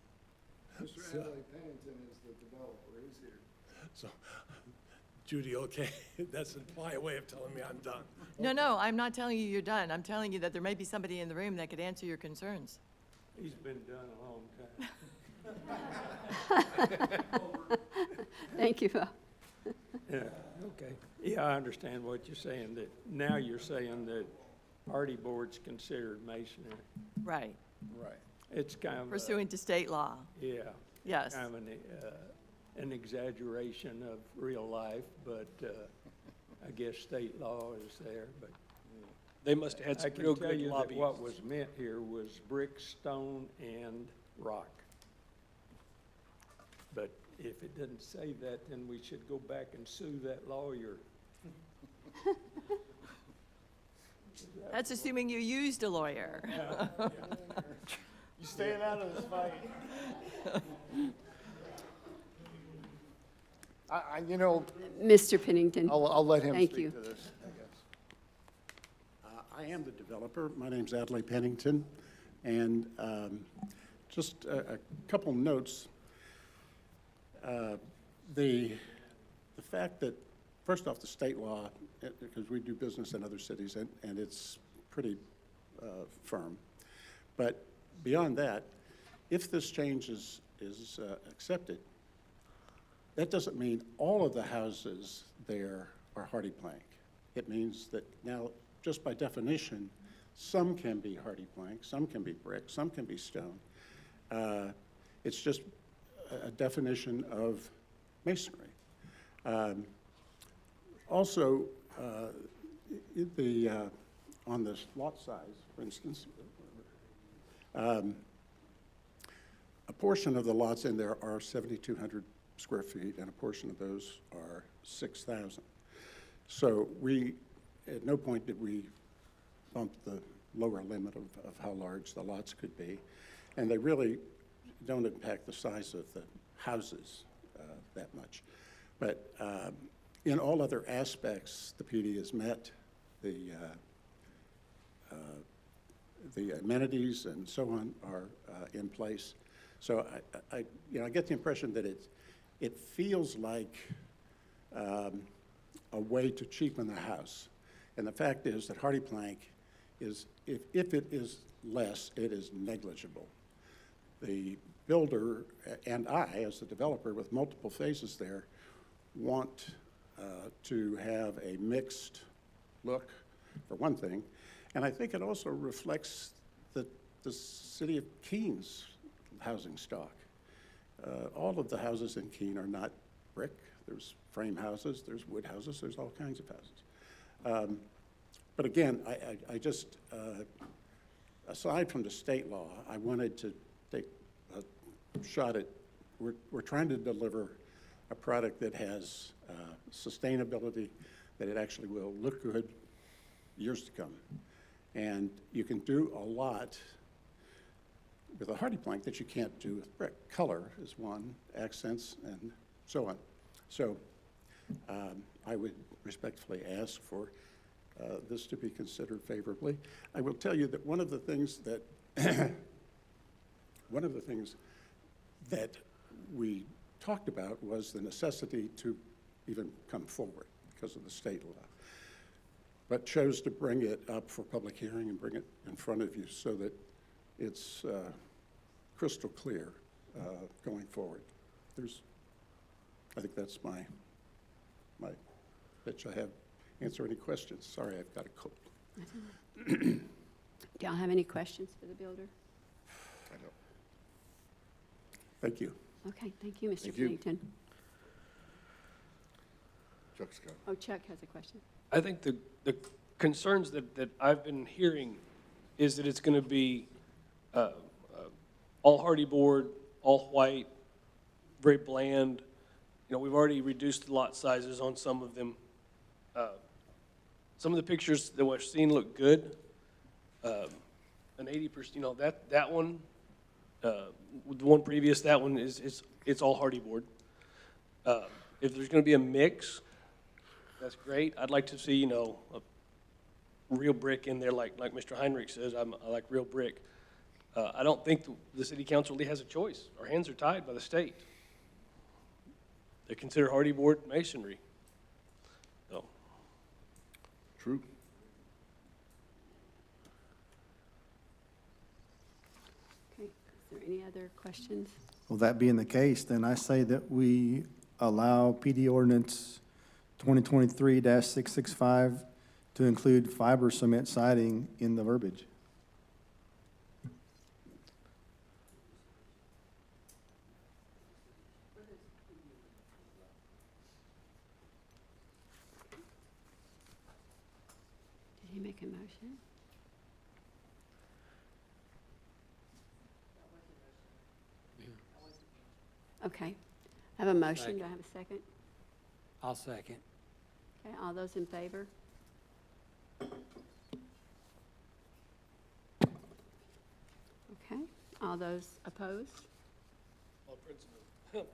Mr. Adlai Pennington is the developer, he's here. So, Judy, okay, that's a polite way of telling me I'm done. No, I'm not telling you you're done. I'm telling you that there may be somebody in the room that could answer your concerns. He's been done a long time. Thank you. Yeah, okay. Yeah, I understand what you're saying, that now you're saying that party board's considered masonry. Right, Right. It's kind of, pursuant to state law. yeah. Yes. Kind of an exaggeration of real life, but I guess state law is there, but They must have had I some can real tell good you that lobbyists. what was meant here was brick, stone, and rock. But if it doesn't say that, then we should go back and sue that lawyer. That's assuming you used a lawyer. You staying out of this fight. You know, Mr. Pennington. I'll let him Thank you. speak to this, I guess. I am the developer. My name's Adlai Pennington. And just a couple notes. The fact that, first off, the state law, because we do business in other cities, and it's pretty firm. But beyond that, if this change is accepted, that doesn't mean all of the houses there are hardy plank. It means that now, just by definition, some can be hardy plank, some can be brick, some can be stone. It's just a definition of masonry. Also, on this lot size, for instance, a portion of the lots in there are 7,200 square feet, and a portion of those are 6,000. So at no point did we bump the lower limit of how large the lots could be, and they really don't impact the size of the houses that much. But in all other aspects, the PD has met the amenities and so on are in place. So I get the impression that it feels like a way to cheapen the house. And the fact is that hardy plank is, if it is less, it is negligible. The builder and I, as the developer with multiple phases there, want to have a mixed look, for one thing. And I think it also reflects the city of Keene's housing stock. All of the houses in Keene are not brick. There's frame houses, there's wood houses, there's all kinds of houses. But again, I just, aside from the state law, I wanted to take a shot at, we're trying to deliver a product that has sustainability, that it actually will look good years to come. And you can do a lot with a hardy plank that you can't do with brick. Color is one, accents, and so on. So I would respectfully ask for this to be considered favorably. I will tell you that one of the things that we talked about was the necessity to even come forward because of the state law, but chose to bring it up for public hearing and bring it in front of you so that it's crystal clear going forward. I think that's my pitch. I have answer any questions. Sorry, I've got a cold. Do y'all have any questions for the builder? I don't. Thank you. Okay, thank you, Mr. Thank you. Pennington. Chuck Scott. Oh, Chuck has a question. I think the concerns that I've been hearing is that it's going to be all hardy board, all white, very bland. You know, we've already reduced the lot sizes on some of them. Some of the pictures that we've seen look good. An 80%, you know, that one, the one previous, that one it's all hardy board. If there's going to be a mix, that's great. I'd like to see, you know, a real brick in there, like Mr. Heinrich says. I like real brick. I don't think the city council really has a choice. Our hands are tied by the state. They consider hardy board masonry. So. True. Okay, is there any other questions? Well, that being the case, then I say that we allow PD ordinance 2023-665 to include fiber cement siding in the verbiage. Did he make a motion? Okay, I have a motion. Do I have a second? I'll second. Okay, all those in favor? Okay, all those opposed? Okay.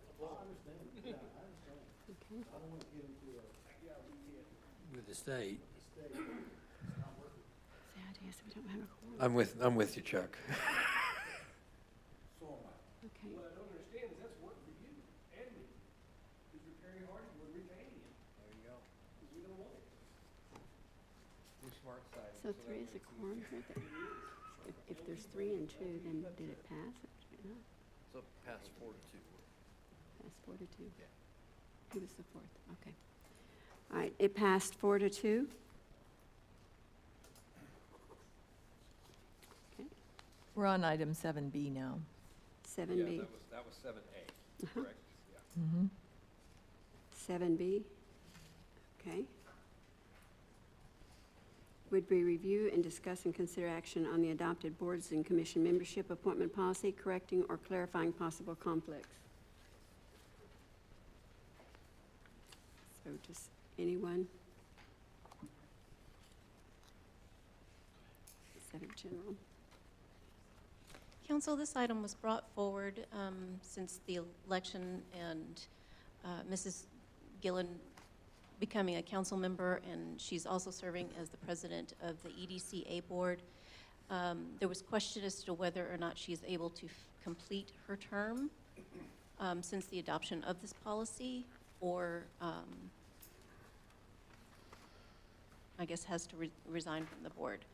With the state. Sad is we don't have a quorum. I'm with you, Chuck. Okay, What I don't understand is that's work for you and me. Because repairing hardy board, retaining it. There you go. Because we don't want it. We're smart side. so three is a quorum here. If there's 3 and 2, then did it pass? Or did it not? So pass 4-2. Passed 4-2. Who was the fourth? Okay. All right, it passed 4-2. Okay, We're on item 7B now. 7B. Yeah, that was 7A, correct? Yeah. Mm-hmm. 7B. Okay. Would we review and discuss and consider action on the adopted boards and commission membership appointment policy, correcting or clarifying possible conflicts? So just anyone? Instead of general. Council, this item was brought forward since the election and Mrs. Gillen becoming a council member, and she's also serving as the president of the EDCA board. There was question as to whether or not she's able to complete her term since the adoption of this policy, or I guess has to resign from the board.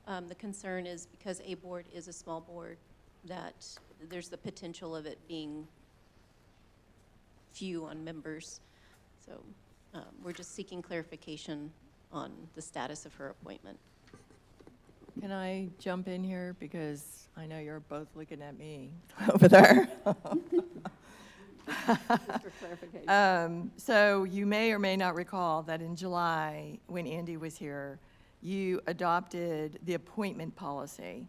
The concern is because a board is a small board, that there's the potential of it being few on members. So we're just seeking clarification on the status of her appointment. Can I jump in here? Because I know you're both looking at me over there. For clarification. So you may or may not recall that in July, when Andy was here, you adopted the appointment policy.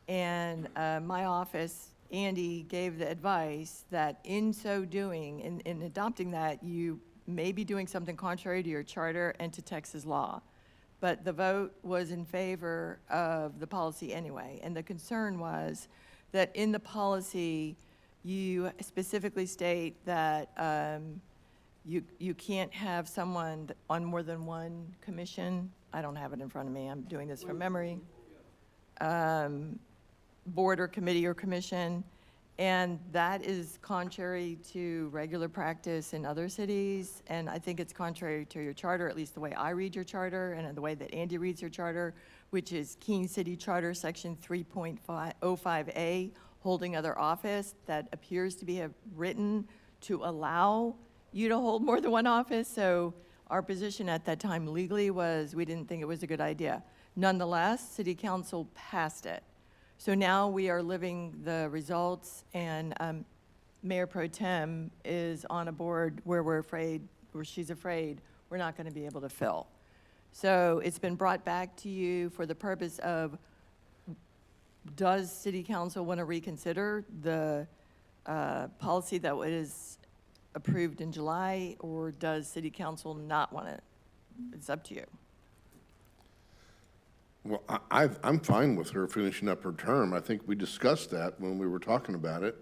And my office, Andy, gave the advice that in so doing, in adopting that, you may be doing something contrary to your charter and to Texas law. but the vote was in favor of the policy anyway. And the concern was that in the policy, you specifically state that you can't have someone on more than one commission. I don't have it in front of me. I'm doing this from memory. Board or committee or commission. And that is contrary to regular practice in other cities. And I think it's contrary to your charter, at least the way I read your charter and the way that Andy reads your charter, which is Keene City Charter, Section 3.05A, holding other office, that appears to be written to allow you to hold more than one office. So our position at that time legally was we didn't think it was a good idea. Nonetheless, City Council passed it. So now we are living the results, and Mayor Pro Tem is on a board where she's afraid we're not going to be able to fill. So it's been brought back to you for the purpose of, does City Council want to reconsider the policy that was approved in July, or does City Council not want it? It's up to you. Well, I'm fine with her finishing up her term. I think we discussed that when we were talking about it.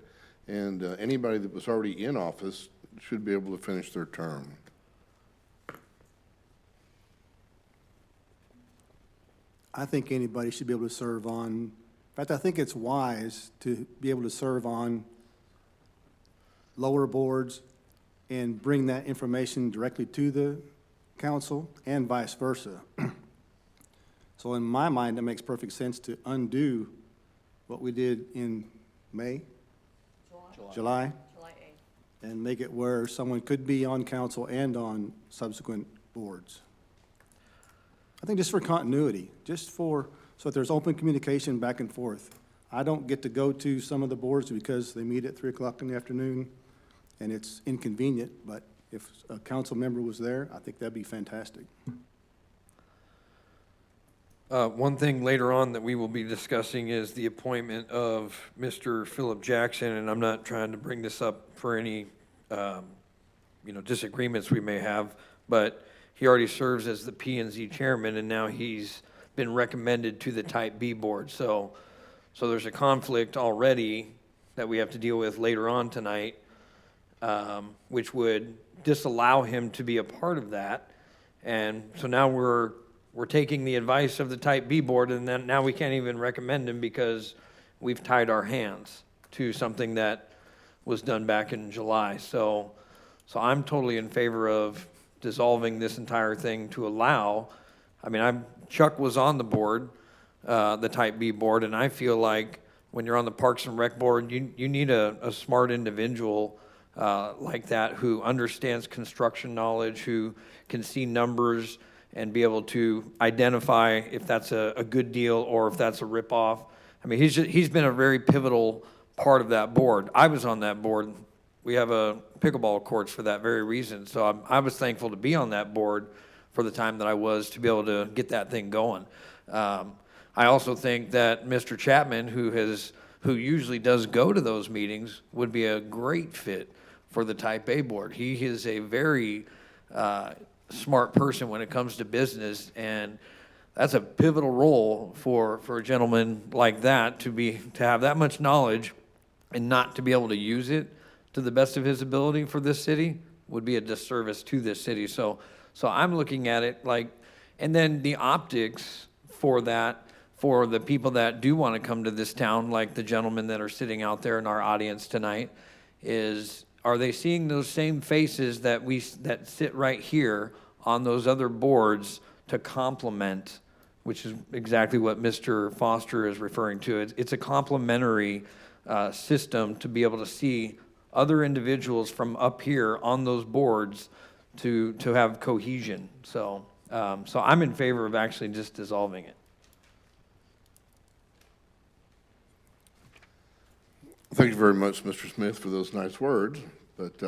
And anybody that was already in office should be able to finish their term. I think anybody should be able to serve on, in fact, I think it's wise to be able to serve on lower boards and bring that information directly to the council and vice versa. So in my mind, it makes perfect sense to undo what we did in May? July? July 8th. And make it where someone could be on council and on subsequent boards. I think just for continuity, so that there's open communication back and forth. I don't get to go to some of the boards because they meet at 3 o'clock in the afternoon, and it's inconvenient, but if a council member was there, I think that'd be fantastic. One thing later on that we will be discussing is the appointment of Mr. Philip Jackson, and I'm not trying to bring this up for any, disagreements we may have, but he already serves as the P&Z chairman, and now he's been recommended to the Type B board. So there's a conflict already that we have to deal with later on tonight, which would disallow him to be a part of that. And so now we're taking the advice of the Type B board, and then now we can't even recommend him because we've tied our hands to something that was done back in July. So I'm totally in favor of dissolving this entire thing to allow, Chuck was on the board, the Type B board, and I feel like when you're on the Parks and Rec board, you need a smart individual like that who understands construction knowledge, who can see numbers and be able to identify if that's a good deal or if that's a ripoff. He's been a very pivotal part of that board. I was on that board. We have a pickleball courts for that very reason. So I was thankful to be on that board for the time that I was to be able to get that thing going. I also think that Mr. Chapman, who usually does go to those meetings, would be a great fit for the Type A board. He is a very smart person when it comes to business, and that's a pivotal role for a gentleman like that to have that much knowledge and not to be able to use it to the best of his ability for this city would be a disservice to this city. So I'm looking at it like, and then the optics for that, for the people that do want to come to this town, like the gentlemen that are sitting out there in our audience tonight, are they seeing those same faces that sit right here on those other boards to complement, which is exactly what Mr. Foster is referring to. It's a complementary system to be able to see other individuals from up here on those boards to have cohesion. So I'm in favor of actually just dissolving it. Thank you very much, Mr. Smith, for those nice words, but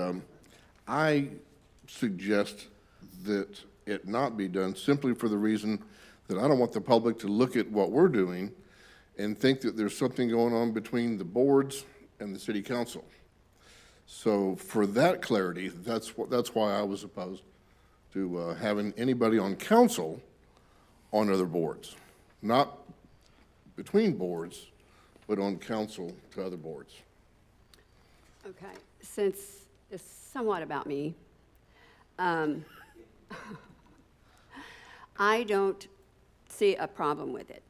I suggest that it not be done simply for the reason that I don't want the public to look at what we're doing and think that there's something going on between the boards and the city council. So for that clarity, that's why I was opposed to having anybody on council on other boards. Not between boards, but on council to other boards. Okay, since it's somewhat about me, I don't see a problem with it.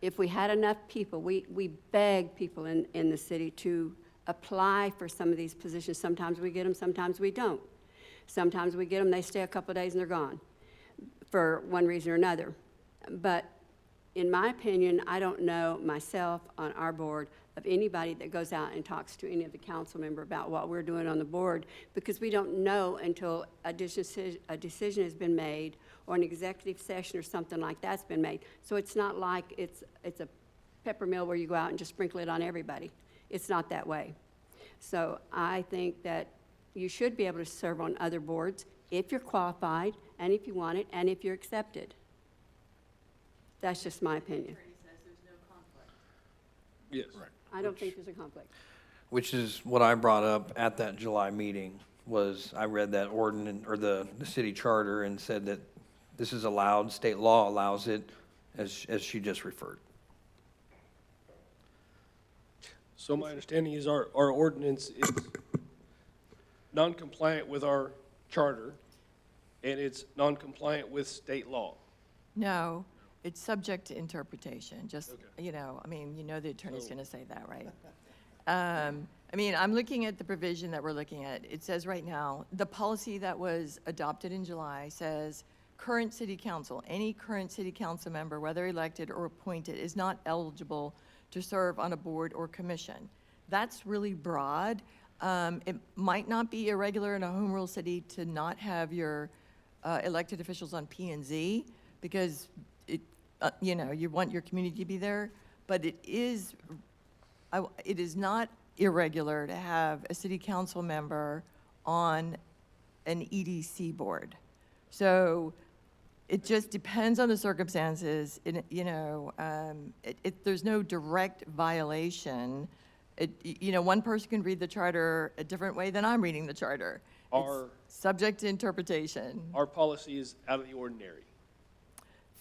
If we had enough people, we beg people in the city to apply for some of these positions. Sometimes we get them, sometimes we don't. Sometimes we get them, they stay a couple of days and they're gone for one reason or another. But in my opinion, I don't know myself on our board of anybody that goes out and talks to any of the council member about what we're doing on the board, because we don't know until a decision has been made or an executive session or something like that's been made. So it's not like it's a pepper mill where you go out and just sprinkle it on everybody. It's not that way. So I think that you should be able to serve on other boards if you're qualified and if you want it and if you're accepted. That's just my opinion. Yes. I don't think there's a conflict. Which is what I brought up at that July meeting, was I read that ordinance, or the city charter, and said that this is allowed, state law allows it, as she just referred. So my understanding is our ordinance is non-compliant with our charter, and it's non-compliant with state law. No, it's subject to interpretation, just, you know, I mean, you know the attorney's going to say that, right? I mean, I'm looking at the provision that we're looking at. It says right now, the policy that was adopted in July says, current city council, any current city council member, whether elected or appointed, is not eligible to serve on a board or commission. That's really broad. It might not be irregular in a home rule city to not have your elected officials on P and Z, because you know, you want your community to be there, but it is not irregular to have a city council member on an EDC board. So it just depends on the circumstances. You know, there's no direct violation. You know, one person can read the charter a different way than I'm reading the charter. It's subject to interpretation. Our policy is out of the ordinary.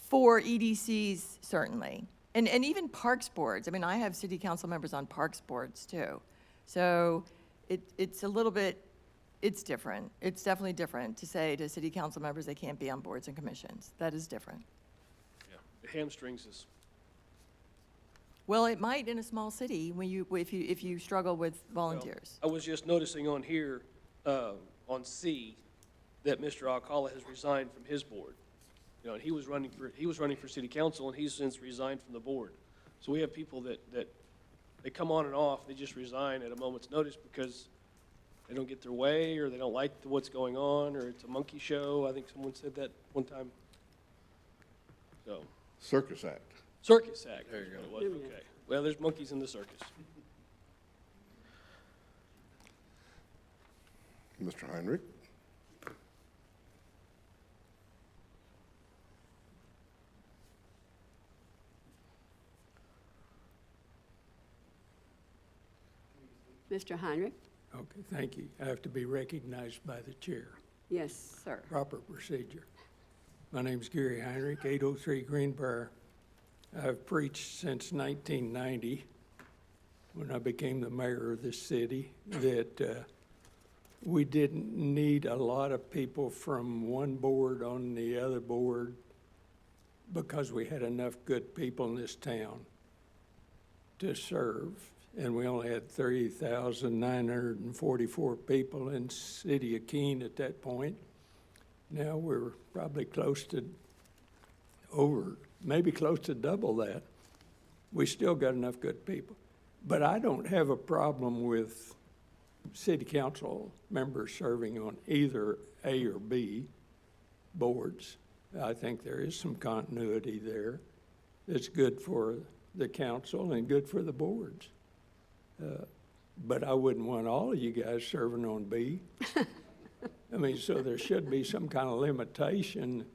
For EDCs, certainly. And even parks boards. I mean, I have city council members on parks boards, too. So it's a little bit, it's different. It's definitely different to say to city council members they can't be on boards and commissions. That is different. Yeah. It hamstrings us. Well, it might in a small city when if you struggle with volunteers. I was just noticing on here, on C, that Mr. Alcala has resigned from his board. You know, and he was running for city council, and he's since resigned from the board. So we have people that they come on and off, they just resign at a moment's notice because they don't get their way, or they don't like what's going on, or it's a monkey show. I think someone said that one time. So. Circus Act. Circus Act. There you go. Okay. Well, there's monkeys in the circus. Mr. Heinrich? Mr. Heinrich? Okay, thank you. I have to be recognized by the chair. Yes, sir. Proper procedure. My name's Gary Heinrich, 803 Greenbrier. I've preached since 1990, when I became the mayor of this city, that we didn't need a lot of people from one board on the other board because we had enough good people in this town to serve. And we only had 30,944 people in the city of Keene at that point. Now we're probably close to maybe close to double that. We still got enough good people. But I don't have a problem with city council members serving on either A or B boards. I think there is some continuity there that's good for the council and good for the boards. But I wouldn't want all of you guys serving on B. I mean, so there should be some kind of limitation.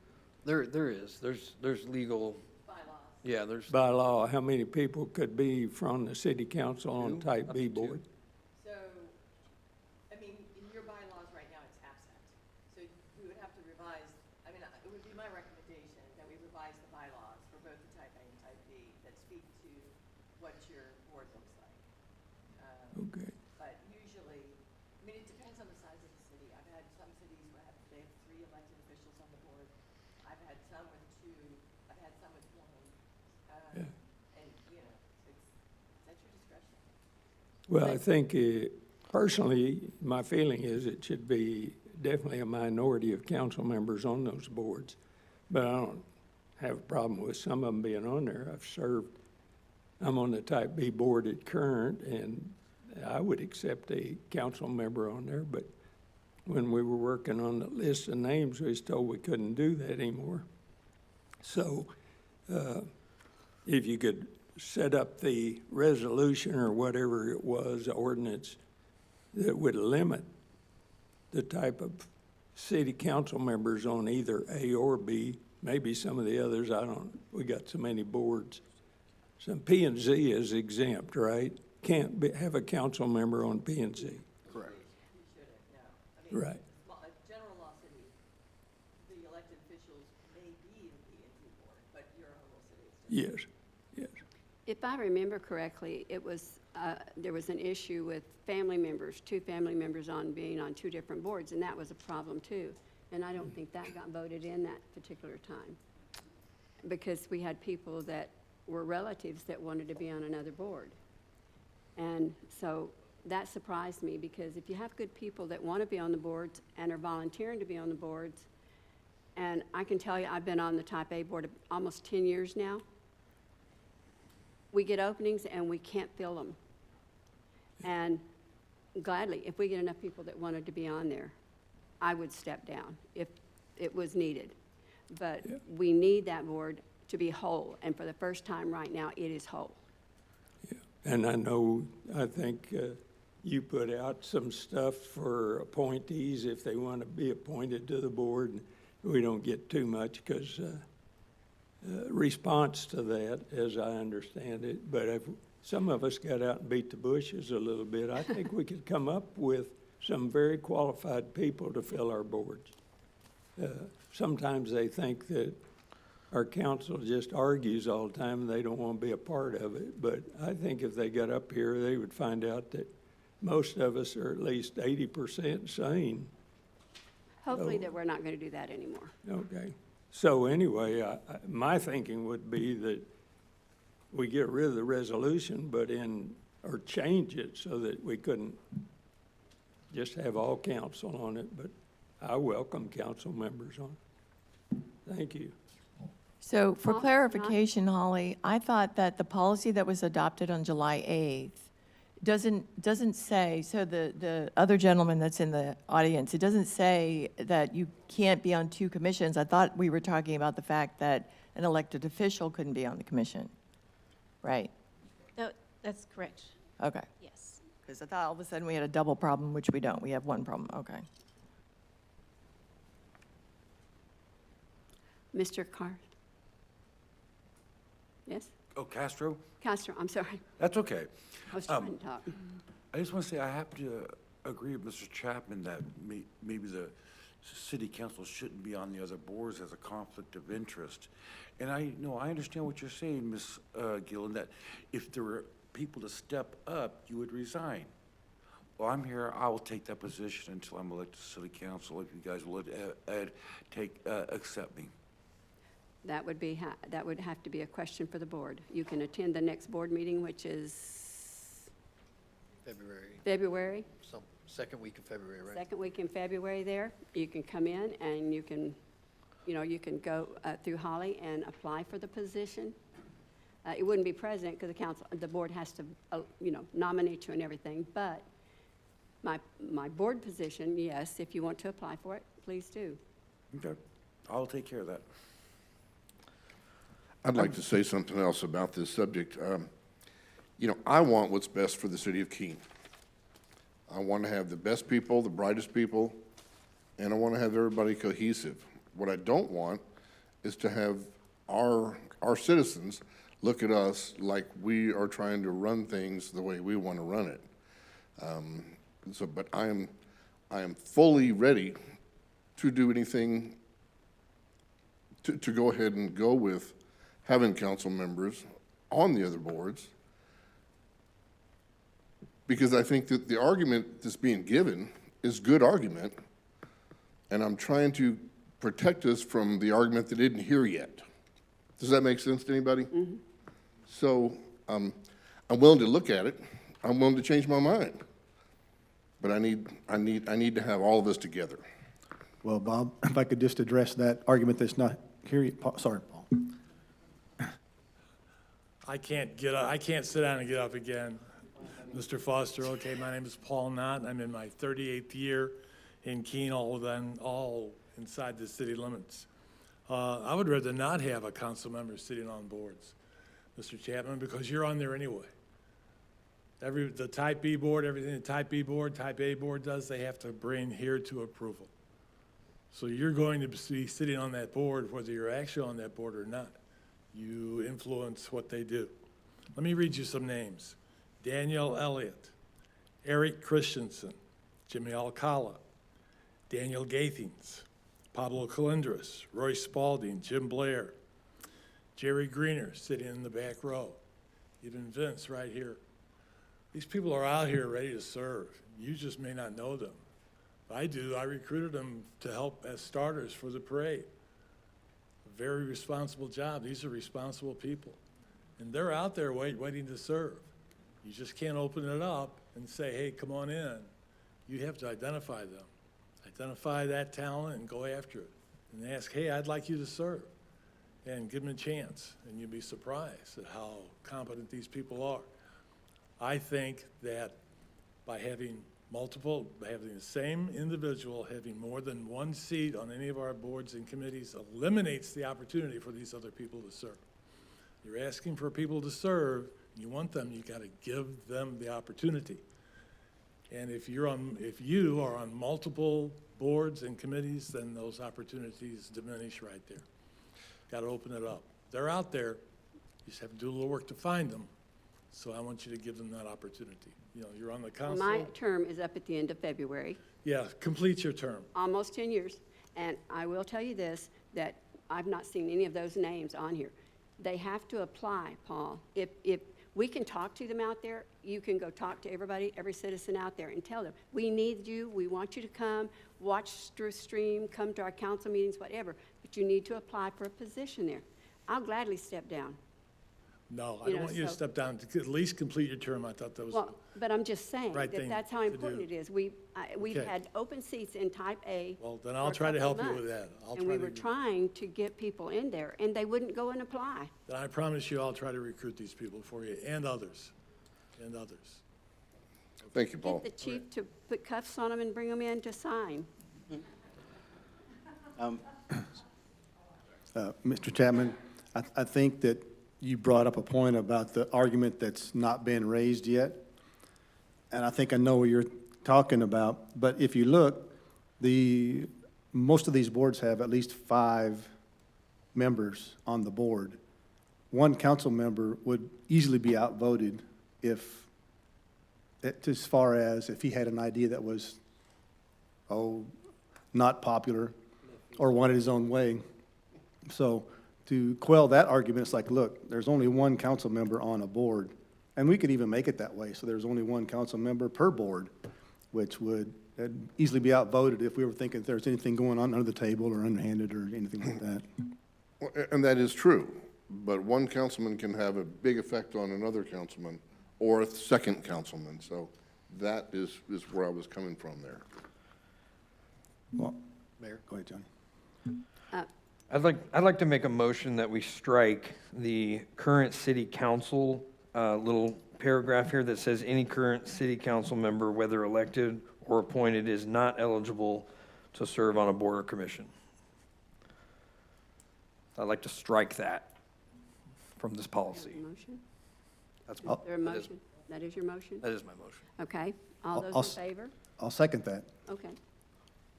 There is. There's legal. Bylaws. Yeah, there's. By law, how many people could be from the city council on type B board? So, I mean, in your bylaws right now, it's absent. So we would have to revise, I mean, it would be my recommendation that we revise the bylaws for both the type A and type B that speak to what your board looks like. Okay. But usually, I mean, it depends on the size of the city. I've had some cities where they have 3 elected officials on the board. I've had some with 2, I've had some with 1. Yeah. And, you know, it's at your discretion. Well, I think personally, my feeling is it should be definitely a minority of council members on those boards. But I don't have a problem with some of them being on there. I'm on the type B board at current, and I would accept a council member on there, but when we were working on the list of names, we was told we couldn't do that anymore. So, if you could set up the resolution or whatever it was, ordinance, that would limit the type of city council members on either A or B, maybe some of the others, we got so many boards. Some P and Z is exempt, right? Can't have a council member on P and Z. Correct. You shouldn't, no. I mean, Right. a general law city, the elected officials may be in the P&Z board, but you're a rural city. It's different. Yes, yes. If I remember correctly, it was, there was an issue with family members, 2 family members on being on 2 different boards, and that was a problem too. And I don't think that got voted in that particular time, because we had people that were relatives that wanted to be on another board. And so that surprised me, because if you have good people that want to be on the boards and are volunteering to be on the boards, and I can tell you, I've been on the type A board almost 10 years now. We get openings and we can't fill them. And gladly, if we get enough people that wanted to be on there, I would step down if it was needed. But we need that board to be whole, and for the first time right now, it is whole. And I think you put out some stuff for appointees if they want to be appointed to the board. We don't get too much because response to that, as I understand it. But if some of us got out and beat the bushes a little bit, I think we could come up with some very qualified people to fill our boards. Sometimes they think that our council just argues all the time and they don't want to be a part of it. But I think if they got up here, they would find out that most of us are at least 80% sane. Hopefully that we're not going to do that anymore. Okay. So anyway, my thinking would be that we get rid of the resolution, or change it so that we couldn't just have all council on it, but I welcome council members on it. Thank you. So for Well, clarification, Holly, I thought that the policy that was adopted on July 8th doesn't say, so the other gentleman that's in the audience, it doesn't say that you can't be on 2 commissions. I thought we were talking about the fact that an elected official couldn't be on the commission, right? That's correct, Okay. yes. Because I thought all of a sudden we had a double problem, which we don't. We have 1 problem, okay. Mr. Carr? Yes? Oh, Castro? Castro, I'm sorry. That's okay. I was trying to talk. I just want to say I happen to agree with Mr. Chapman that maybe the city council shouldn't be on the other boards as a conflict of interest. And I understand what you're saying, Ms. Gillen, that if there were people to step up, you would resign. Well, I'm here, I will take that position until I'm elected to city council, if you guys will accept me. That would have to be a question for the board. You can attend the next board meeting, which is February, Second week of February, right? second week in February there. You can come in and you can go through Holly and apply for the position. It wouldn't be president because the board has to, nominate you and everything. But my board position, yes, if you want to apply for it, please do. Okay, I'll take care of that. I'd like to say something else about this subject. I want what's best for the city of Keene. I want to have the best people, the brightest people, and I want to have everybody cohesive. What I don't want is to have our citizens look at us like we are trying to run things the way we want to run it. But I am fully ready to do anything to go ahead and go with having council members on the other boards. Because I think that the argument that's being given is good argument, and I'm trying to protect us from the argument that didn't hear yet. Does that make sense to anybody? So, I'm willing to look at it. I'm willing to change my mind. But I need to have all of us together. Well, Bob, if I could just address that argument that's not here yet. Sorry, Paul. I can't sit down and get up again. Mr. Foster, okay, my name is Paul Knott. I'm in my 38th year in Keene, all inside the city limits. I would rather not have a council member sitting on boards, Mr. Chapman, because you're on there anyway. The type B board, everything the type B board, type A board does, they have to bring here to approval. So you're going to be sitting on that board, whether you're actually on that board or not. You influence what they do. Let me read you some names. Daniel Elliott, Eric Christensen, Jimmy Alcala, Daniel Gathings, Pablo Calindras, Roy Spalding, Jim Blair, Jerry Greener sitting in the back row, even Vince right here. These people are out here ready to serve. You just may not know them. I do. I recruited them to help as starters for the parade. A very responsible job. These are responsible people. And they're out there waiting to serve. You just can't open it up and say, hey, come on in. You have to identify them. Identify that talent and go after it. And ask, hey, I'd like you to serve. And give them a chance. And you'll be surprised at how competent these people are. I think that by having having the same individual having more than one seat on any of our boards and committees eliminates the opportunity for these other people to serve. You're asking for people to serve, you want them, you got to give them the opportunity. And if you are on multiple boards and committees, then those opportunities diminish right there. Got to open it up. They're out there. You just have to do a little work to find them. So I want you to give them that opportunity. You know, you're on the council. My term is up at the end of February, Yeah, complete your term. almost 10 years. And I will tell you this, that I've not seen any of those names on here. They have to apply, Paul. If we can talk to them out there, you can go talk to everybody, every citizen out there and tell them, we need you, we want you to come, watch stream, come to our council meetings, whatever, but you need to apply for a position there. I'll gladly step down. No, I You don't know, want you to so- step down to at least complete your term. I thought that was, Well, but I'm just saying right that thing that's how to important do. it is. We've Okay. had open seats in type A. well, then for I'll a try to couple help you with months. that. I'll And try we were to, trying to get people in there, and they wouldn't go and apply. then I promise you I'll try to recruit these people for you and others, and others. Thank you, Paul. Get the chief to put cuffs on them and bring them in to sign. Mr. Chapman, I think that you brought up a point about the argument that's not been raised yet. And I think I know what you're talking about. But if you look, most of these boards have at least 5 members on the board. One council member would easily be outvoted as far as if he had an idea that was, not popular or wanted his own way. So to quell that argument, it's like, look, there's only one council member on a board. And we could even make it that way, so there's only one council member per board, which would easily be outvoted if we were thinking if there's anything going on under the table or underhanded or anything like that. Well, and that is true, but one councilman can have a big effect on another councilman or a second councilman, so that is where I was coming from there. Well, Mayor, go ahead, Johnny. I'd like to make a motion that we strike the current city council little paragraph here that says any current city council member, whether elected or appointed, is not eligible to serve on a board or commission. I'd like to strike that from this policy. Motion? That's Is there a that is- motion? That is your motion? That is my motion. Okay. All I'll those in favor? I'll second that. Okay.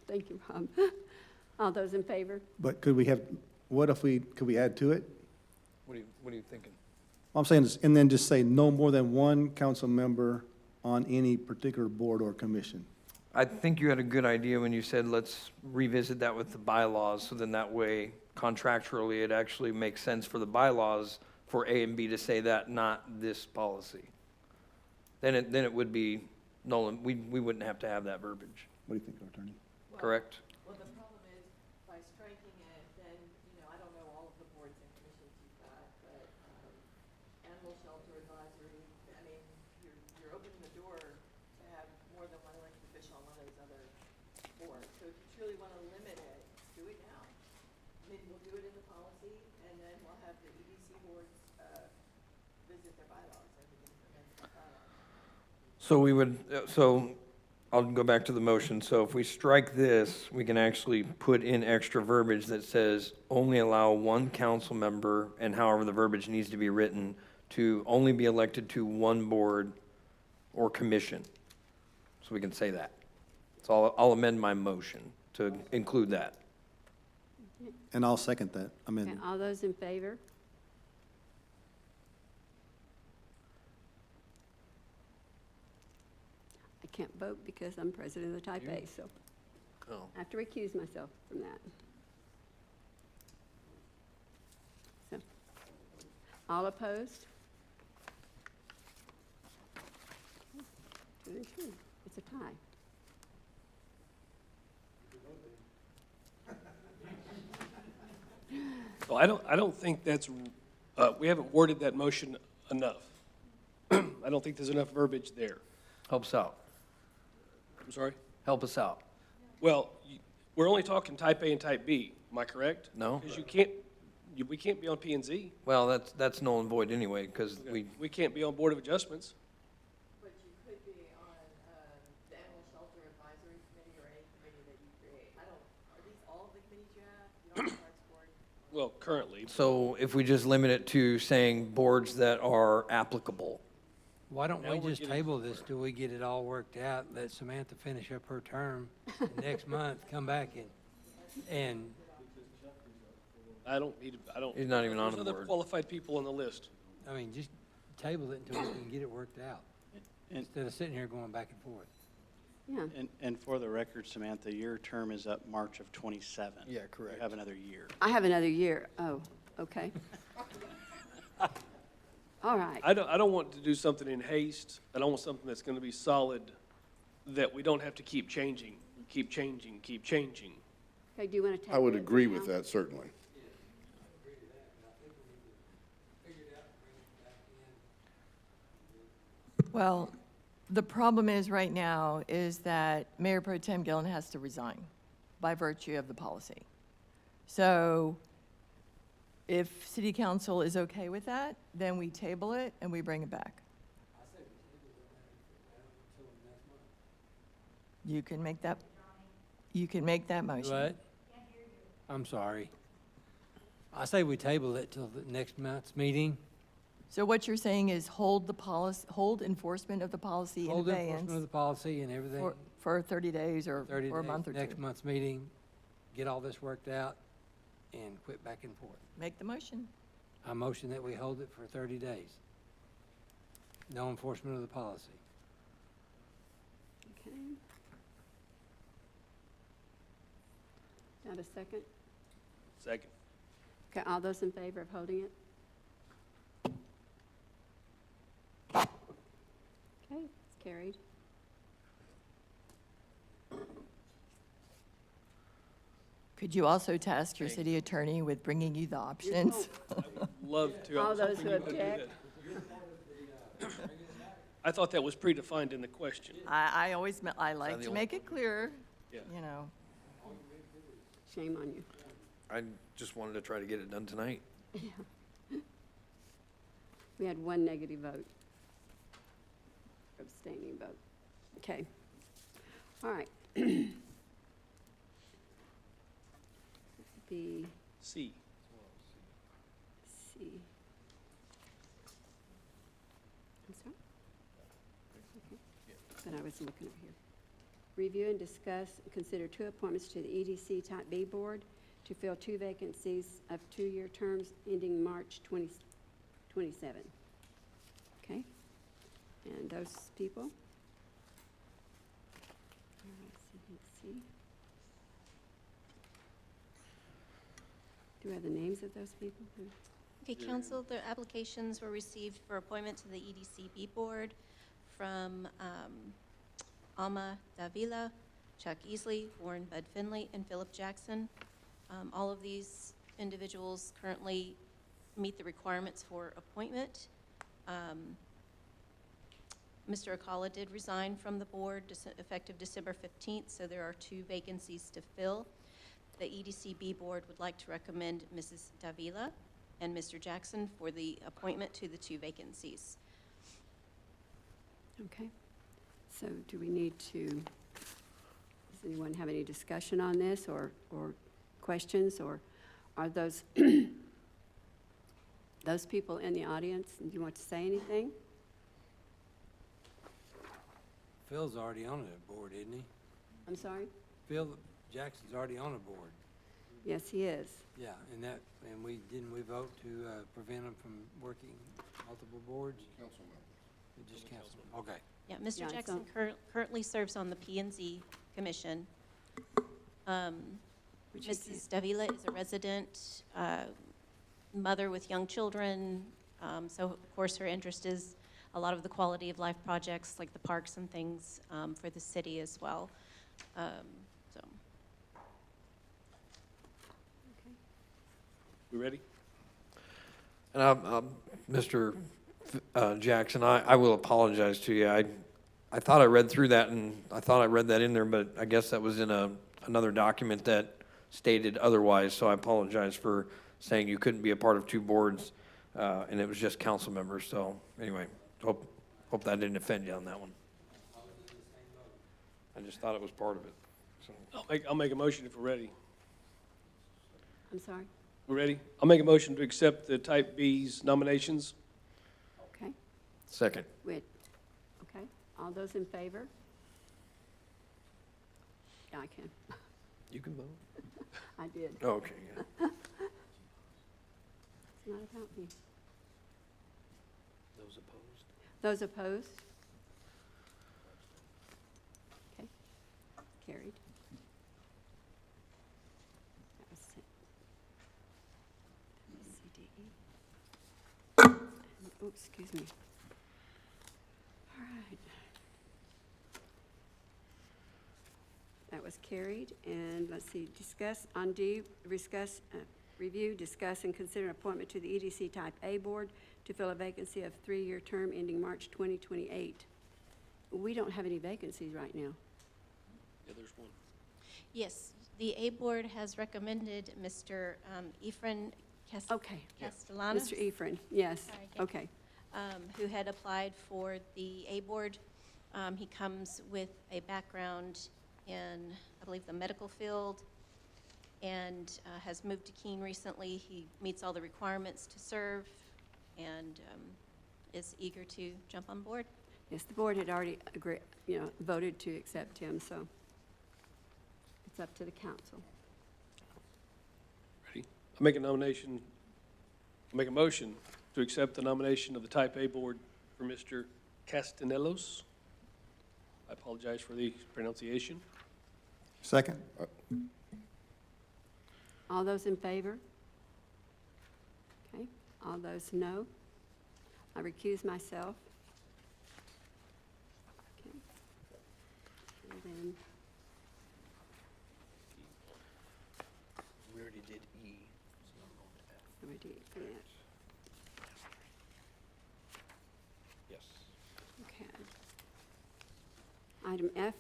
Thank you, Rob. All those in favor? But could we add to it? What are you thinking? All I'm saying is, and then just say no more than one council member on any particular board or commission. I think you had a good idea when you said, let's revisit that with the bylaws, so then that way contractually, it actually makes sense for the bylaws for A and B to say that, not this policy. Then it would be null, and we wouldn't have to have that verbiage, What do you think, Attorney? correct? Well, the problem is, by striking it, then, I don't know all of the boards and commissions you've got, but, animal shelter advisory, you're opening the door to have more than one elected official on one of those other boards. So if you truly want to limit it, do it now. We'll do it in the policy, and then we'll have the EDC boards, visit their bylaws, and we can amend the bylaws. So we would, so I'll go back to the motion. So if we strike this, we can actually put in extra verbiage that says only allow one council member, and however the verbiage needs to be written, to only be elected to one board or commission. So we can say that. So I'll amend my motion to include that. And I'll second that Okay, amendment. all those in favor? I can't vote because I'm president of the Type A, so Oh. I have to recuse myself from that. So, all opposed? 2 and 2. It's a tie. So I don't think that's, we haven't worded that motion enough. I don't think there's enough verbiage there. Help us out. I'm sorry? Help us out. Well, we're only talking type A and type B, am I correct? No. Because we can't be on P and Z. Well, that's null and void anyway, because We can't be on Board of Adjustments. But you could be on, the Animal Shelter Advisory Committee or any committee that you create. Are these all of the committees you have? You don't have a Parks Board? Well, currently. So if we just limit it to saying boards that are applicable. Why don't Now we we're just getting- table this till we get it all worked out, let Samantha finish up her term, and next month, come back and I don't. He's not even on There's the other board. qualified people on the list. I mean, just table it until we can get it worked out, And, instead of sitting here going back and forth. Yeah, and for the record, Samantha, your term is up March of '27. Yeah, correct. You have another year. I have another year. Oh, okay. All right. I don't want to do something in haste. I don't want something that's going to be solid that we don't have to keep changing. Keep changing. Okay, do you want to take? I would it agree now? with that, certainly. Well, the problem is right now is that Mayor Pro Tem Gillen has to resign by virtue of the policy. So if city council is okay with that, then we table it and we bring it back. You can make that motion. What? I'm sorry. I say we table it till the next month's meeting. So what you're saying is hold the policy, hold enforcement of the policy in Hold enforcement of abeyance the policy and everything, for 30 days or 30 for a days, month or two. next month's meeting, get all this worked out, and quit back and forth. Make the motion. I motion that we hold it for 30 days. No enforcement of the policy. Okay. Got a second? Second. Okay, all those in favor of holding it? Okay, it's carried. Could you also task your city attorney with bringing you the options? Love to. I All was those hoping who you would do object? that. I thought that was predefined in the question. I always, I like to make it clear, Yeah. you know. Shame on you. I just wanted to try to get it done tonight. We had one negative vote. Abstaining vote. Okay. All right. B, C. C. I'm sorry? Okay. But I was looking over here. Review and discuss, consider 2 appointments to the EDC Type B Board to fill 2 vacancies of 2-year terms ending March 2027. Okay? And those people? All right. see. Do we have the names of those people? Okay, council, the applications were received for appointment to the EDCB board from Alma Davila, Chuck Easley, Warren Bud Finley, and Philip Jackson. All of these individuals currently meet the requirements for appointment. Mr. Akala did resign from the board effective December 15th, so there are 2 vacancies to fill. The EDCB board would like to recommend Mrs. Davila and Mr. Jackson for the appointment to the 2 vacancies. Okay. So do we need to, does anyone have any discussion on this or questions, or are those, those people in the audience, do you want to say anything? Phil's already on the board, isn't he? I'm sorry? Phil Jackson's already on the board. Yes, he is. Yeah, and didn't we vote to prevent him from working multiple boards? Council members. Just council, okay. Yeah, Mr. Yeah, it's Jackson on- currently serves on the P&Z Commission. Which is- Mrs. Davila is a resident, mother with young children, so of course her interest is a lot of the quality of life projects like the parks and things for the city as well. So. We ready? And Mr. Jackson, I will apologize to you. I thought I read through that, and I thought I read that in there, but I guess that was in another document that stated otherwise, so I apologize for saying you couldn't be a part of 2 boards, and it was just council members. So anyway, hope that didn't offend you on that one. I just thought it was part of it. So. I'll make a motion if we're ready. I'm sorry? We're ready? I'll make a motion to accept the Type B's nominations. Okay. Second. Wait. Okay. All those in favor? Yeah, I can. You can vote. I did. Oh, okay, yeah. It's not about me. Those opposed? Those opposed? Okay, carried. That was it. That was CDE. And- Oops, excuse me. All right. That was carried, and let's see, discuss, on D, review, discuss, and consider an appointment to the EDC Type A Board to fill a vacancy of 3-year term ending March 2028. We don't have any vacancies right now. Yeah, there's one. Yes, the A Board has recommended Mr. Efren Okay. Castellanos. Mr. Efren, yes, Sorry, okay. Who had applied for the A Board. He comes with a background in, I believe, the medical field, and has moved to Keene recently. He meets all the requirements to serve and is eager to jump on board. Yes, the board had already voted to accept him, so it's up to the council. Ready? I'll make a motion to accept the nomination of the Type A Board for Mr. Castanelos. I apologize for the pronunciation. Second? All those in favor? Okay, all those no? I recuse myself. Okay. And then, We already did E. we do that. Yes. Okay. Item F,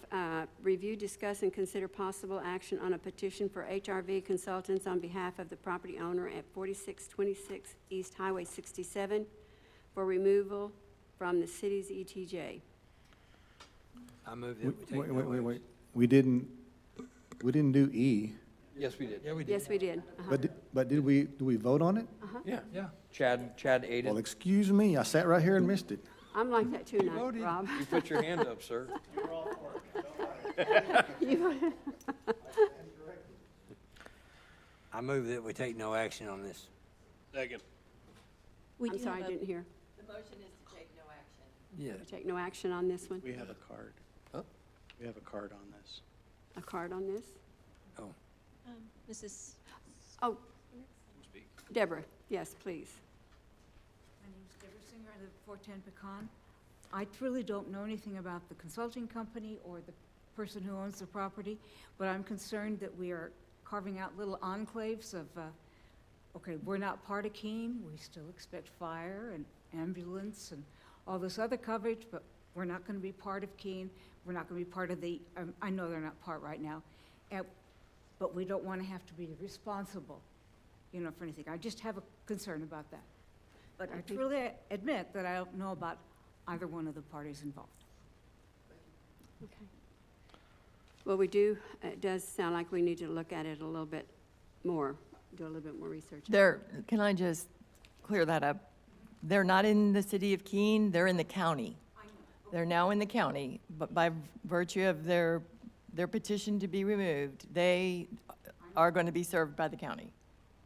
review, discuss, and consider possible action on a petition for HRV Consultants on behalf of the property owner at 4626 East Highway 67 for removal from the city's ETJ. I move that we take no Wait. action. We didn't do E, Yes, we did. Yeah, we did. Yes, we did. Uh-huh. but did we vote on it? Yeah. Yeah. Chad Well, Aiden. excuse me, I sat right here and missed it. I'm like that too now, Rob. You put your hand up, sir. I move that we take no action on this. Second. We I'm do sorry, I have a- didn't hear. The motion is to take no action. Yeah. We take no action on this one? We have a card. Huh? We have a card on this. a card on this? Mrs. Oh, Deborah, yes, please. My name is Deborah Singer. I live at 410 Pecan. I truly don't know anything about the consulting company or the person who owns the property, but I'm concerned that we are carving out little enclaves of, okay, we're not part of Keene. We still expect fire and ambulance and all this other coverage, but we're not going to be part of Keene. We're not going to be part of the, I know they're not part right now, but we don't want to have to be responsible, you know, for anything. I just have a concern about that. But I truly admit that I don't know about either one of the parties involved. Okay. Well, it does sound like we need to look at it a little bit more, do a little bit more research. Can I just clear that up? They're not in the city of Keene, they're in the county. They're now in the county, but by virtue of their petition to be removed, they are going to be served by the county.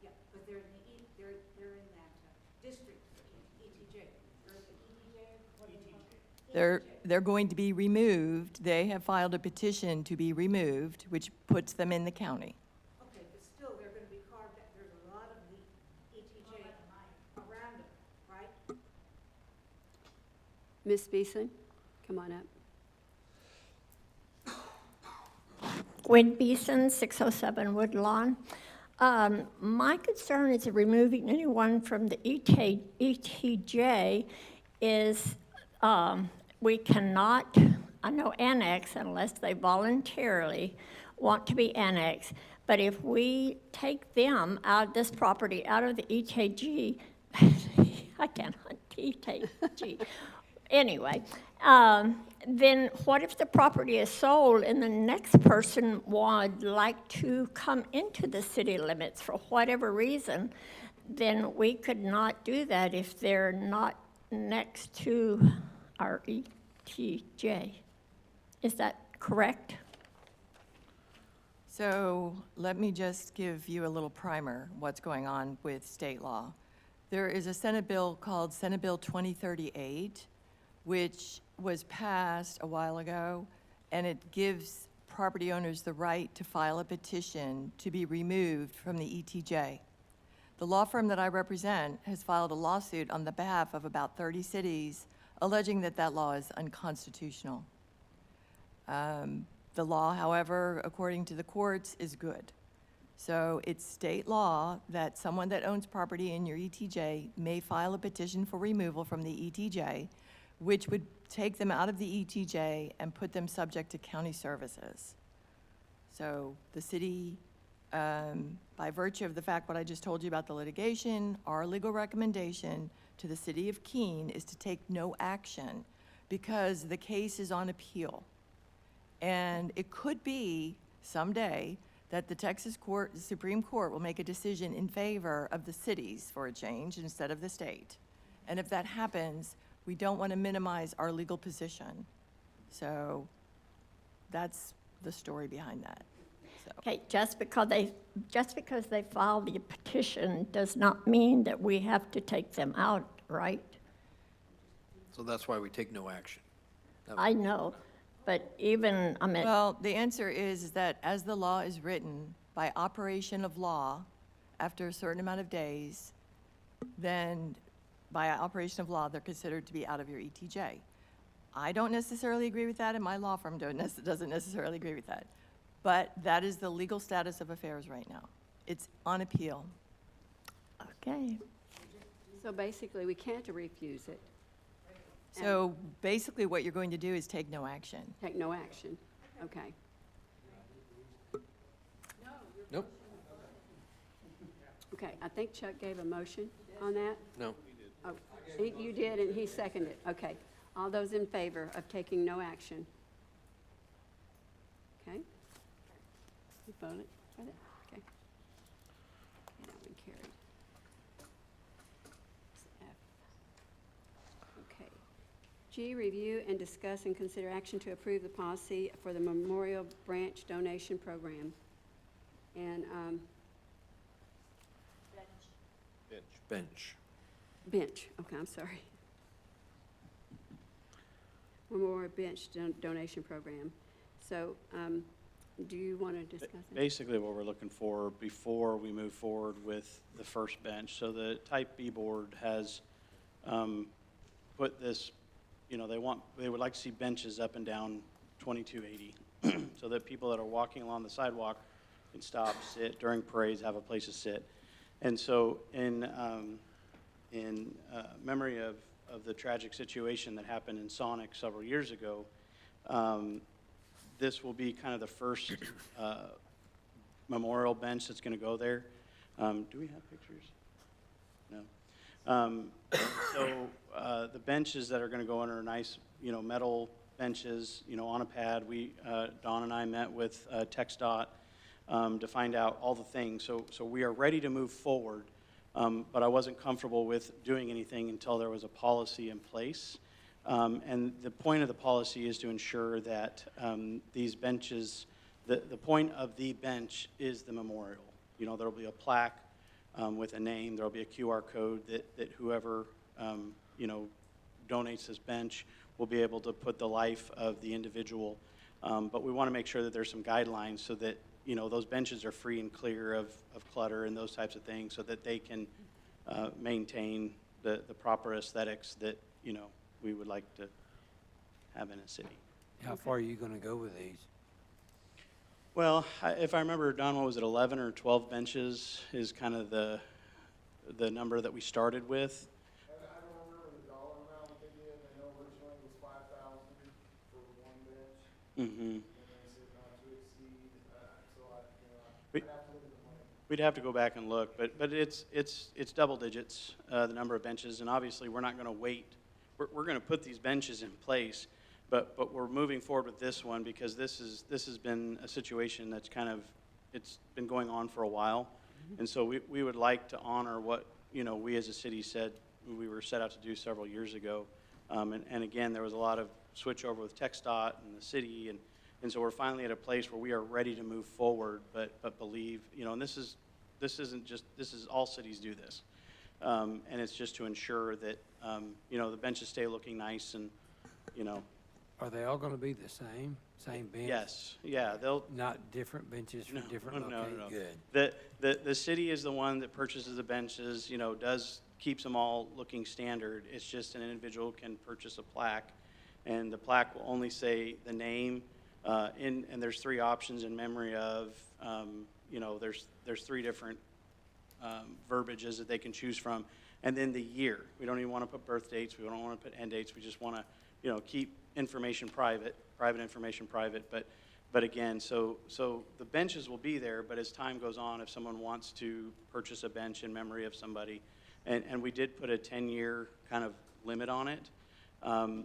Yeah, but they're in that district, ETJ. Or is it ETJ? What do you call it? They're going to be removed. They have filed a petition to be removed, which puts them in the county. Okay, but still, they're going to be carved out. There's a lot of the ETJ around them, right? Ms. Beeson, come on up. Gwen Beeson, 607 Woodlawn. My concern is removing anyone from the ETJ is we cannot, I know, annex unless they voluntarily want to be annexed. But if we take them out of this property, out of the ETG, I can't hunt ETG. Anyway, then what if the property is sold and the next person would like to come into the city limits for whatever reason? Then we could not do that if they're not next to our ETJ. Is that correct? So let me just give you a little primer, what's going on with state law. There is a Senate bill called Senate Bill 2038, which was passed a while ago, and it gives property owners the right to file a petition to be removed from the ETJ. The law firm that I represent has filed a lawsuit on the behalf of about 30 cities alleging that that law is unconstitutional. The law, however, according to the courts, is good. So it's state law that someone that owns property in your ETJ may file a petition for removal from the ETJ, which would take them out of the ETJ and put them subject to county services. So the city, by virtue of the fact what I just told you about the litigation, our legal recommendation to the city of Keene is to take no action because the case is on appeal. And it could be someday that the Texas Supreme Court will make a decision in favor of the cities for a change instead of the state. And if that happens, we don't want to minimize our legal position. So that's the story behind that. So. Okay, just because they filed the petition does not mean that we have to take them out, right? So that's why we take no action. I know, but even, I mean. Well, the answer is that as the law is written, by operation of law, after a certain amount of days, then by operation of law, they're considered to be out of your ETJ. I don't necessarily agree with that, and my law firm doesn't necessarily agree with that. But that is the legal status of affairs right now. It's on appeal. Okay. So basically, we can't refuse it. So basically, what you're going to do is take no action. Take no action. Okay. Nope. Okay, I think Chuck gave a motion on that. No. Oh, you did, and he seconded. Okay. All those in favor of taking no action? Okay. You voted for that? Okay. Okay, that one carried. It's F. Okay. G, review and discuss and consider action to approve the policy for the Memorial Branch Donation Program. And, bench, okay, I'm sorry. Memorial Bench Donation Program. So, do you want to discuss it? Basically, what we're looking for before we move forward with the first bench. So the Type B board has put this, they would like to see benches up and down 2280 so that people that are walking along the sidewalk can stop, sit during parades, have a place to sit. And so in memory of the tragic situation that happened in Sonic several years ago, this will be kind of the first memorial bench that's going to go there. Do we have pictures? No. The benches that are going to go under are nice, metal benches, on a pad. Dawn and I met with TxDOT to find out all the things. So we are ready to move forward, but I wasn't comfortable with doing anything until there was a policy in place. And the point of the policy is to ensure that these benches, the point of the bench is the memorial. There will be a plaque with a name. There will be a QR code that whoever, donates this bench will be able to put the life of the individual. But we want to make sure that there's some guidelines so that, those benches are free and clear of clutter and those types of things so that they can maintain the proper aesthetics that, we would like to have in a city. How far are you going to go with these? Well, if I remember, Don, what was it, 11 or 12 benches is kind of the number that we started with. I don't remember the dollar amount they did. I know originally it was 5,000 for one bench. Mm-hmm. And they said not to exceed, so I'd have to look at the money. We'd have to go back and look, but it's double digits, the number of benches, and obviously we're not going to wait. We're going to put these benches in place, but we're moving forward with this one because this has been a situation that's it's been going on for a while, and so we would like to honor what we as a city said we were set out to do several years ago, and again there was a lot of switchover with TxDOT and the city, and so we're finally at a place where we are ready to move forward, but believe and this is all cities do this. And it's just to ensure that, the benches stay looking nice and, Are they all going to be the same bench? Yes, yeah, they'll. Not different benches for different locations? No. Good. The city is the one that purchases the benches, keeps them all looking standard. It's just an individual can purchase a plaque, and the plaque will only say the name, and there's 3 options in memory of, there's 3 different verbiages that they can choose from, and then the year. We don't even want to put birth dates. We don't want to put end dates. We just want to, keep information private information private. But again, so the benches will be there. But as time goes on, if someone wants to purchase a bench in memory of somebody, and we did put a 10-year kind of limit on it. And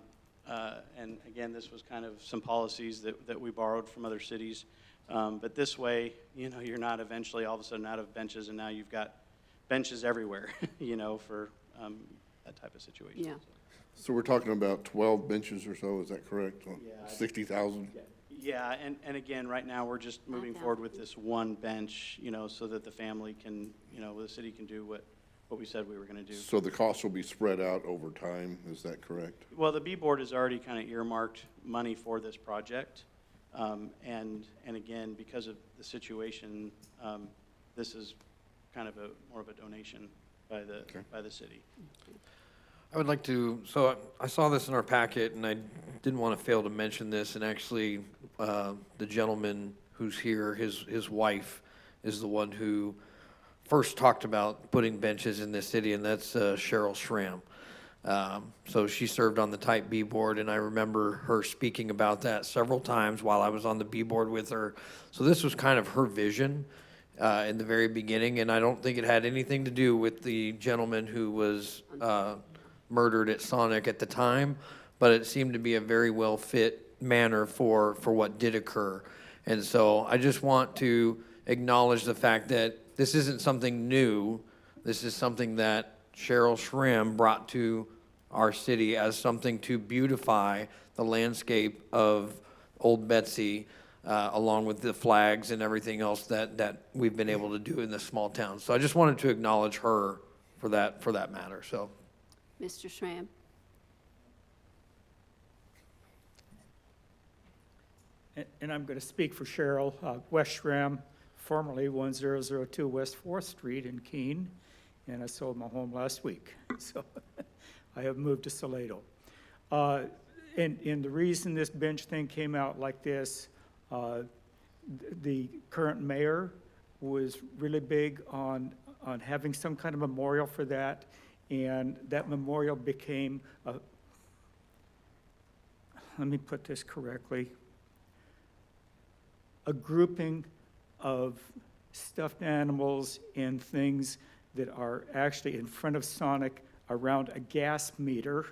again, this was kind of some policies that we borrowed from other cities. But this way, you're not eventually all of a sudden out of benches, and now you've got benches everywhere, for that type of situation. Yeah. So we're talking about 12 benches or so, is that correct? Yeah. 60,000? Yeah, and again, right now, we're just moving forward with this one bench, so that the family can, the city can do what we said we were going to do. So the cost will be spread out over time, is that correct? Well, the B board has already kind of earmarked money for this project. And again, because of the situation, this is kind of more of a donation by the city. I would like to, so I saw this in our packet, and I didn't want to fail to mention this, and actually, the gentleman who's here, his wife is the one who first talked about putting benches in this city, and that's Cheryl Schramm. So she served on the Type B board, and I remember her speaking about that several times while I was on the B board with her. So this was kind of her vision in the very beginning, and I don't think it had anything to do with the gentleman who was murdered at Sonic at the time, but it seemed to be a very well fit manner for what did occur. And so I just want to acknowledge the fact that this isn't something new. This is something that Cheryl Schramm brought to our city as something to beautify the landscape of Old Betsy, along with the flags and everything else that we've been able to do in this small town. So I just wanted to acknowledge her for that matter. So, Mr. Schramm? and I'm going to speak for Cheryl, West Shram, formerly 1002 West 4th Street in Keene, and I sold my home last week, so I have moved to Salado. And the reason this bench thing came out like this, the current mayor was really big on having some kind of memorial for that, and that memorial became let me put this correctly, a grouping of stuffed animals and things that are actually in front of Sonic around a gas meter,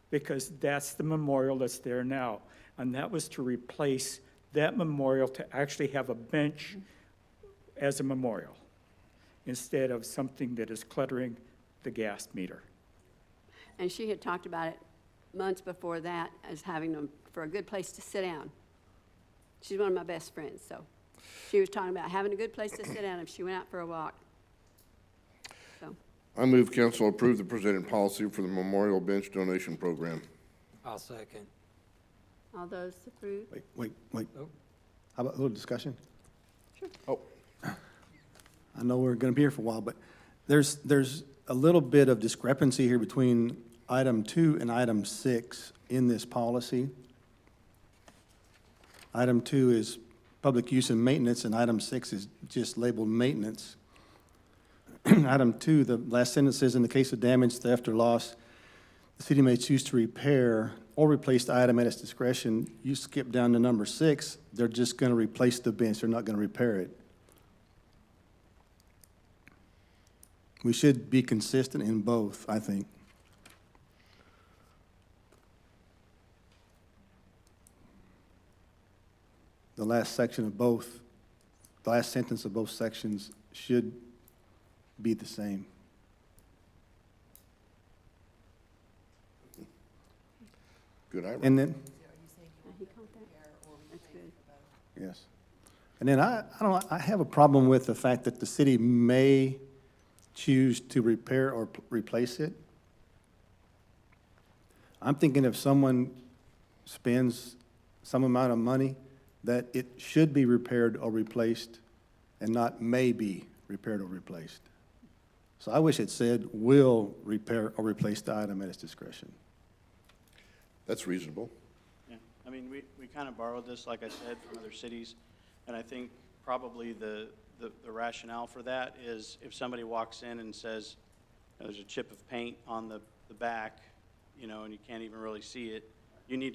because that's the memorial that's there now. And that was to replace that memorial to actually have a bench as a memorial, instead of something that is cluttering the gas meter. And she had talked about it months before that as having them for a good place to sit down. She's one of my best friends, so she was talking about having a good place to sit down if she went out for a walk. So, I move council approve the presented policy for the Memorial Bench Donation Program. I'll second. all those approved? Wait. Oh. How about a little discussion? Sure. Oh, I know we're going to be here for a while, but there's a little bit of discrepancy here between item 2 and item 6 in this policy. Item 2 is public use and maintenance, and item 6 is just labeled maintenance. Item 2, the last sentence says, in the case of damage, theft, or loss, the city may choose to repair or replace the item at its discretion. You skip down to number 6, they're just going to replace the bench, they're not going to repair it. We should be consistent in both, I think. The last section of both, the last sentence of both sections should be the same. good. And then, He caught that? That's good. yes. And then I have a problem with the fact that the city may choose to repair or replace it. I'm thinking if someone spends some amount of money, that it should be repaired or replaced and not may be repaired or replaced. So I wish it said will repair or replace the item at its discretion. That's reasonable. Yeah, I mean, we kind of borrowed this, like I said, from other cities, and I think probably the rationale for that is if somebody walks in and says, there's a chip of paint on the back, and you can't even really see it, you need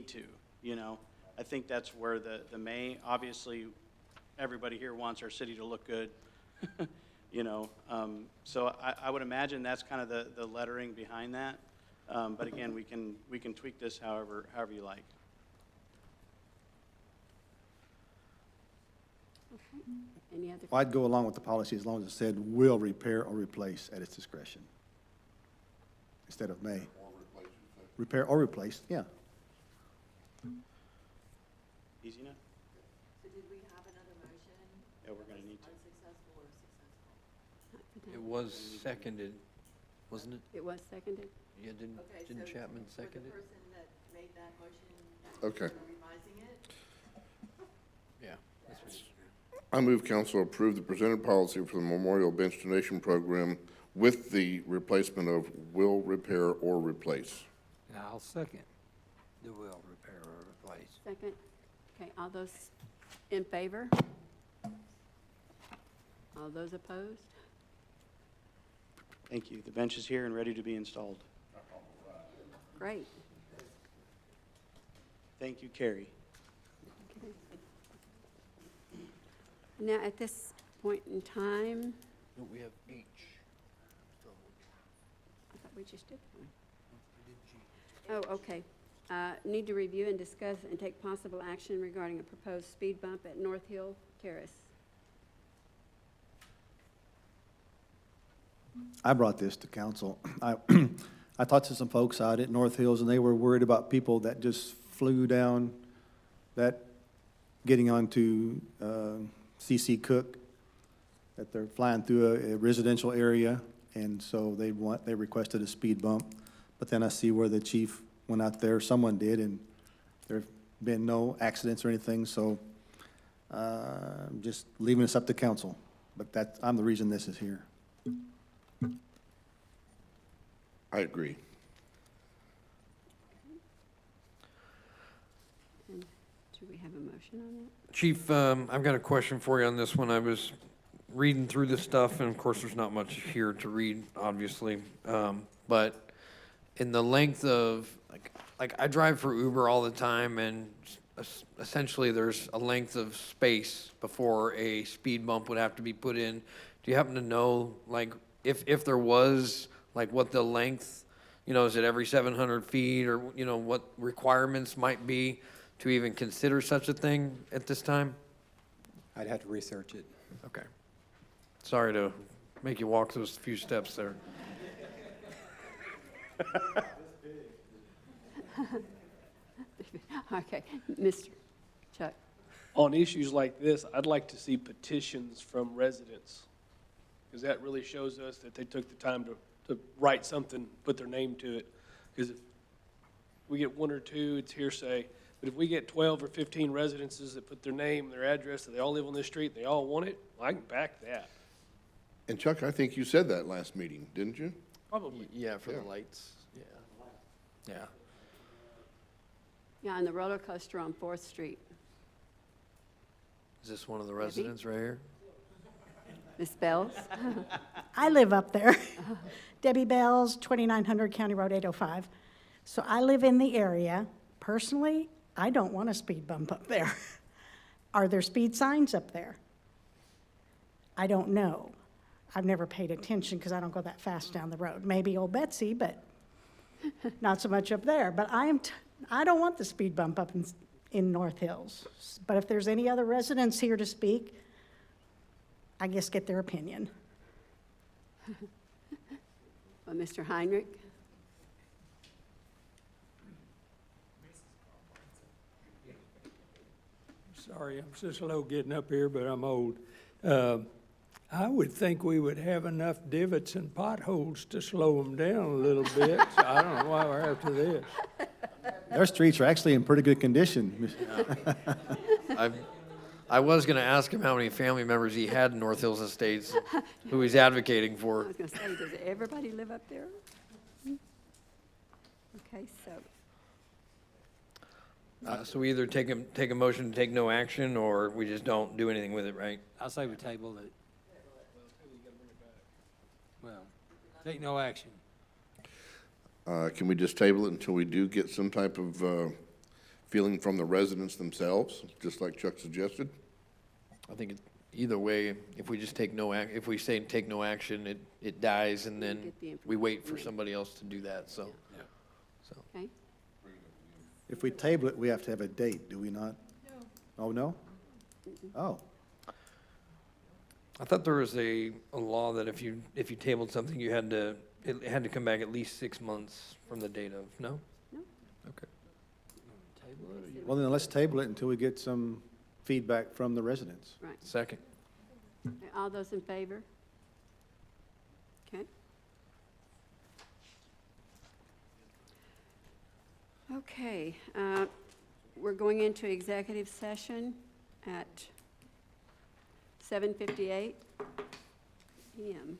to, I think that's where the may, obviously, everybody here wants our city to look good, so I would imagine that's kind of the lettering behind that. But again, we can tweak this however you like. Okay. Any other? Well, I'd go along with the policy as long as it said will repair or replace at its discretion, instead of may. Repair or replace, yeah. Easy enough? So did we have another motion? Yeah, we're gonna need to. Unsuccessful or successful? It was seconded, wasn't it? It was seconded? Yeah, didn't Chapman second it? For the person that made that motion, Okay. revising it? Yeah. That's what- I move council approve the presented policy for the Memorial Bench Donation Program with the replacement of will repair or replace. And I'll second the will repair or replace. Second? Okay, all those in favor? All those opposed? Thank you. The bench is here and ready to be installed. Great. Thank you, Carrie. Okay. Now, at this point in time, No, we have H. I thought we just did one. Oh, okay. Need to review and discuss and take possible action regarding a proposed speed bump at North Hill Terrace. I brought this to council. I talked to some folks out at North Hills, and they were worried about people that just flew down that, getting onto C.C. Cook, that they're flying through a residential area, and so they requested a speed bump. But then I see where the chief went out there, someone did, and been no accidents or anything, so just leaving this up to council. But I'm the reason this is here. I agree. And do we have a motion on that? Chief, I've got a question for you on this one. I was reading through this stuff, and of course, there's not much here to read, obviously. But in the length of, like I drive for Uber all the time, and essentially there's a length of space before a speed bump would have to be put in. Do you happen to know, like, if there was, like, what the length, is it every 700 feet, or, what requirements might be to even consider such a thing at this time? I'd have to research it. Okay. Sorry to make you walk those few steps there. Okay, Mr. Chuck. On issues like this, I'd like to see petitions from residents, because that really shows us that they took the time to write something, put their name to it. Because if we get one or two, it's hearsay. But if we get 12 or 15 residences that put their name, their address, that they all live on this street, and they all want it, I can back that. And Chuck, I think you said that last meeting, didn't you? Probably. Yeah, for Yeah. the lights, yeah. Yeah. Yeah, and the roller coaster on 4th Street. Is this one of the residents right here? Ms. Bells? I live up there. Debbie Bells, 2900 County Road 805. So I live in the area. Personally, I don't want a speed bump up there. Are there speed signs up there? I don't know. I've never paid attention because I don't go that fast down the road. Maybe old Betsy, but not so much up there. But I don't want the speed bump up in North Hills. But if there's any other residents here to speak, I guess get their opinion. Well, Mr. Heinrich? Sorry, I'm so slow getting up here, but I'm old. I would think we would have enough divots and potholes to slow them down a little bit. So I don't know why we're after this. Their streets are actually in pretty good condition. I was going to ask him how many family members he had in North Hills Estates, who he's advocating I for. was going to say, does everybody live up there? Okay, so, So we either take a motion to take no action, or we just don't do anything with it, right? I'll say we table it. Well, take no action. Can we just table it until we do get some type of feeling from the residents themselves, just like Chuck suggested? I think either way, if we just take if we say take no action, it dies, and then get the we wait for somebody else to do that, so. okay. If we table it, we have to have a date, do we not? No. Oh, no? Oh. I thought there was a law that if you tabled something, it had to come back at least 6 months from the date of, no? No. Okay. Well, then let's table it until we get some feedback from the residents. Right. Second. Okay, all those in favor? Okay. Okay, we're going into executive session at 7:58 p.m.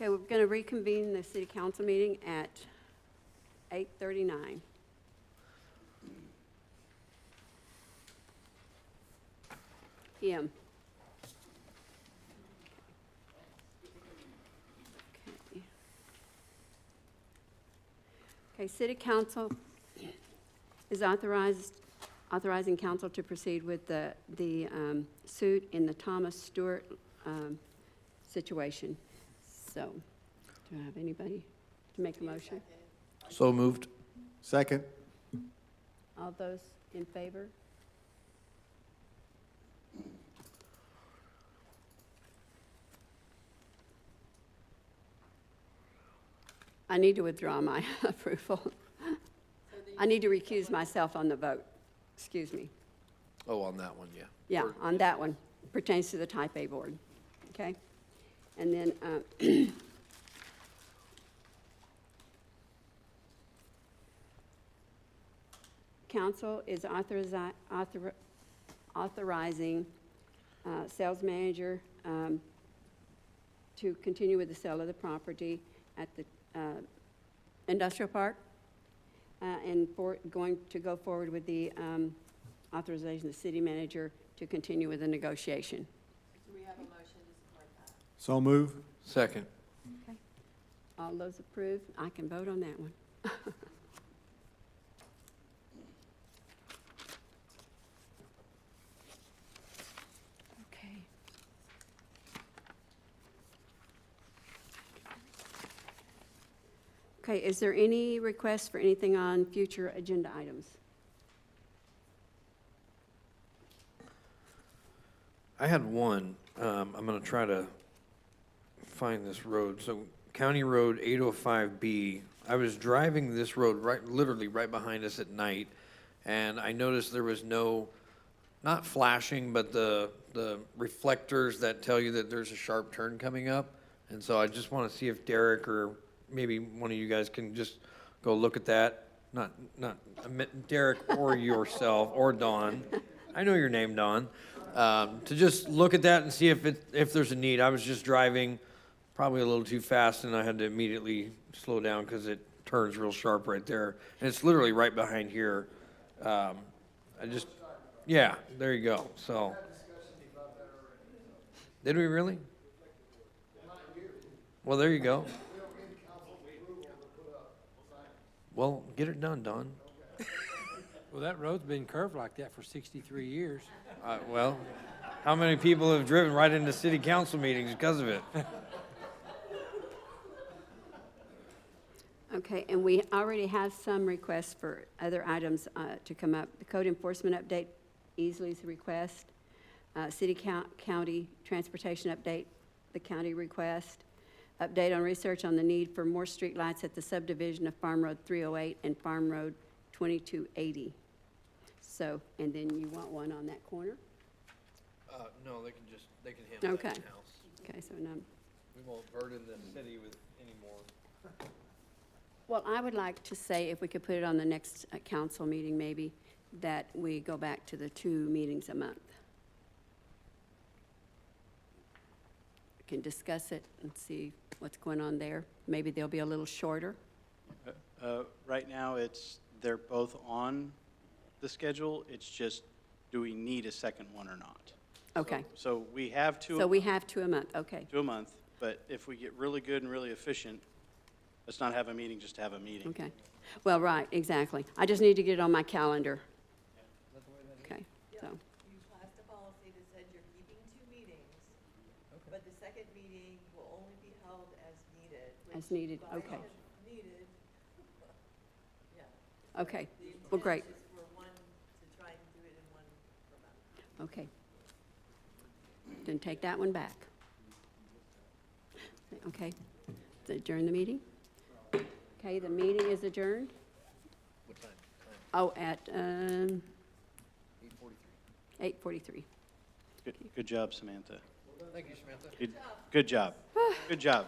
Okay, we're going to reconvene the city council meeting at 8:39. PM. Okay. Okay, city council is authorizing council to proceed with the suit in the Thomas Stewart situation. So, do I have anybody to make a motion? So moved. Second. All those in favor? I need to withdraw my approval. I need to recuse myself on the vote. Excuse me. Oh, on that one, yeah. Yeah, on that one. Pertains to the type A board. Okay? And then, council is authorizing sales manager to continue with the sale of the property at the industrial park and going to go forward with the authorization of the city manager to continue with the negotiation. Do we have a motion to support that? So move. Second. Okay. All those approved? I can vote on that one. Okay. Okay, is there any request for anything on future agenda items? I had one. I'm going to try to find this road. So County Road 805B, I was driving this road literally right behind us at night, and I noticed there was not flashing, but the reflectors that tell you that there's a sharp turn coming up. And so I just want to see if Derek or maybe one of you guys can just go look at that. Not Derek or yourself or Dawn. I know your name, Dawn. To just look at that and see if there's a need. I was just driving probably a little too fast, and I had to immediately slow down because it turns real sharp right there. And it's literally right behind here. Yeah, there you go. So, did we really? Well, there you go. Well, get it done, Don. Well, that road's been curved like that for 63 years. Well, how many people have driven right into city council meetings because of it? Okay, and we already have some requests for other items to come up. The code enforcement update, Easley's request. City county transportation update, the county request. Update on research on the need for more streetlights at the subdivision of Farm Road 308 and Farm Road 2280. So, and then you want one on that corner? No, they can handle Okay. that in-house. Okay, so now, We won't burden the city with any more. well, I would like to say if we could put it on the next council meeting maybe, that we go back to the 2 meetings a month. We can discuss it and see what's going on there. Maybe they'll be a little shorter. Right now, they're both on the schedule. It's just, do we need a second one or not? Okay. So we have two. So we have 2 a month, okay. 2 a month, but if we get really good and really efficient, let's not have a meeting just to have a meeting. Okay. Well, right, exactly. I just need to get it on my calendar. Okay, so, You passed a policy that said you're keeping 2 meetings, but the second meeting will only be held as needed. as needed, By okay. as needed. Yeah. Okay, The well, great. intent is for one to try and do it in one per month. Okay. Then take that one back. Okay, adjourn the meeting? Okay, the meeting is adjourned. What time? Oh, at 8:43. 8:43. Good job, Samantha. Thank you, Samantha. Good job. Good job.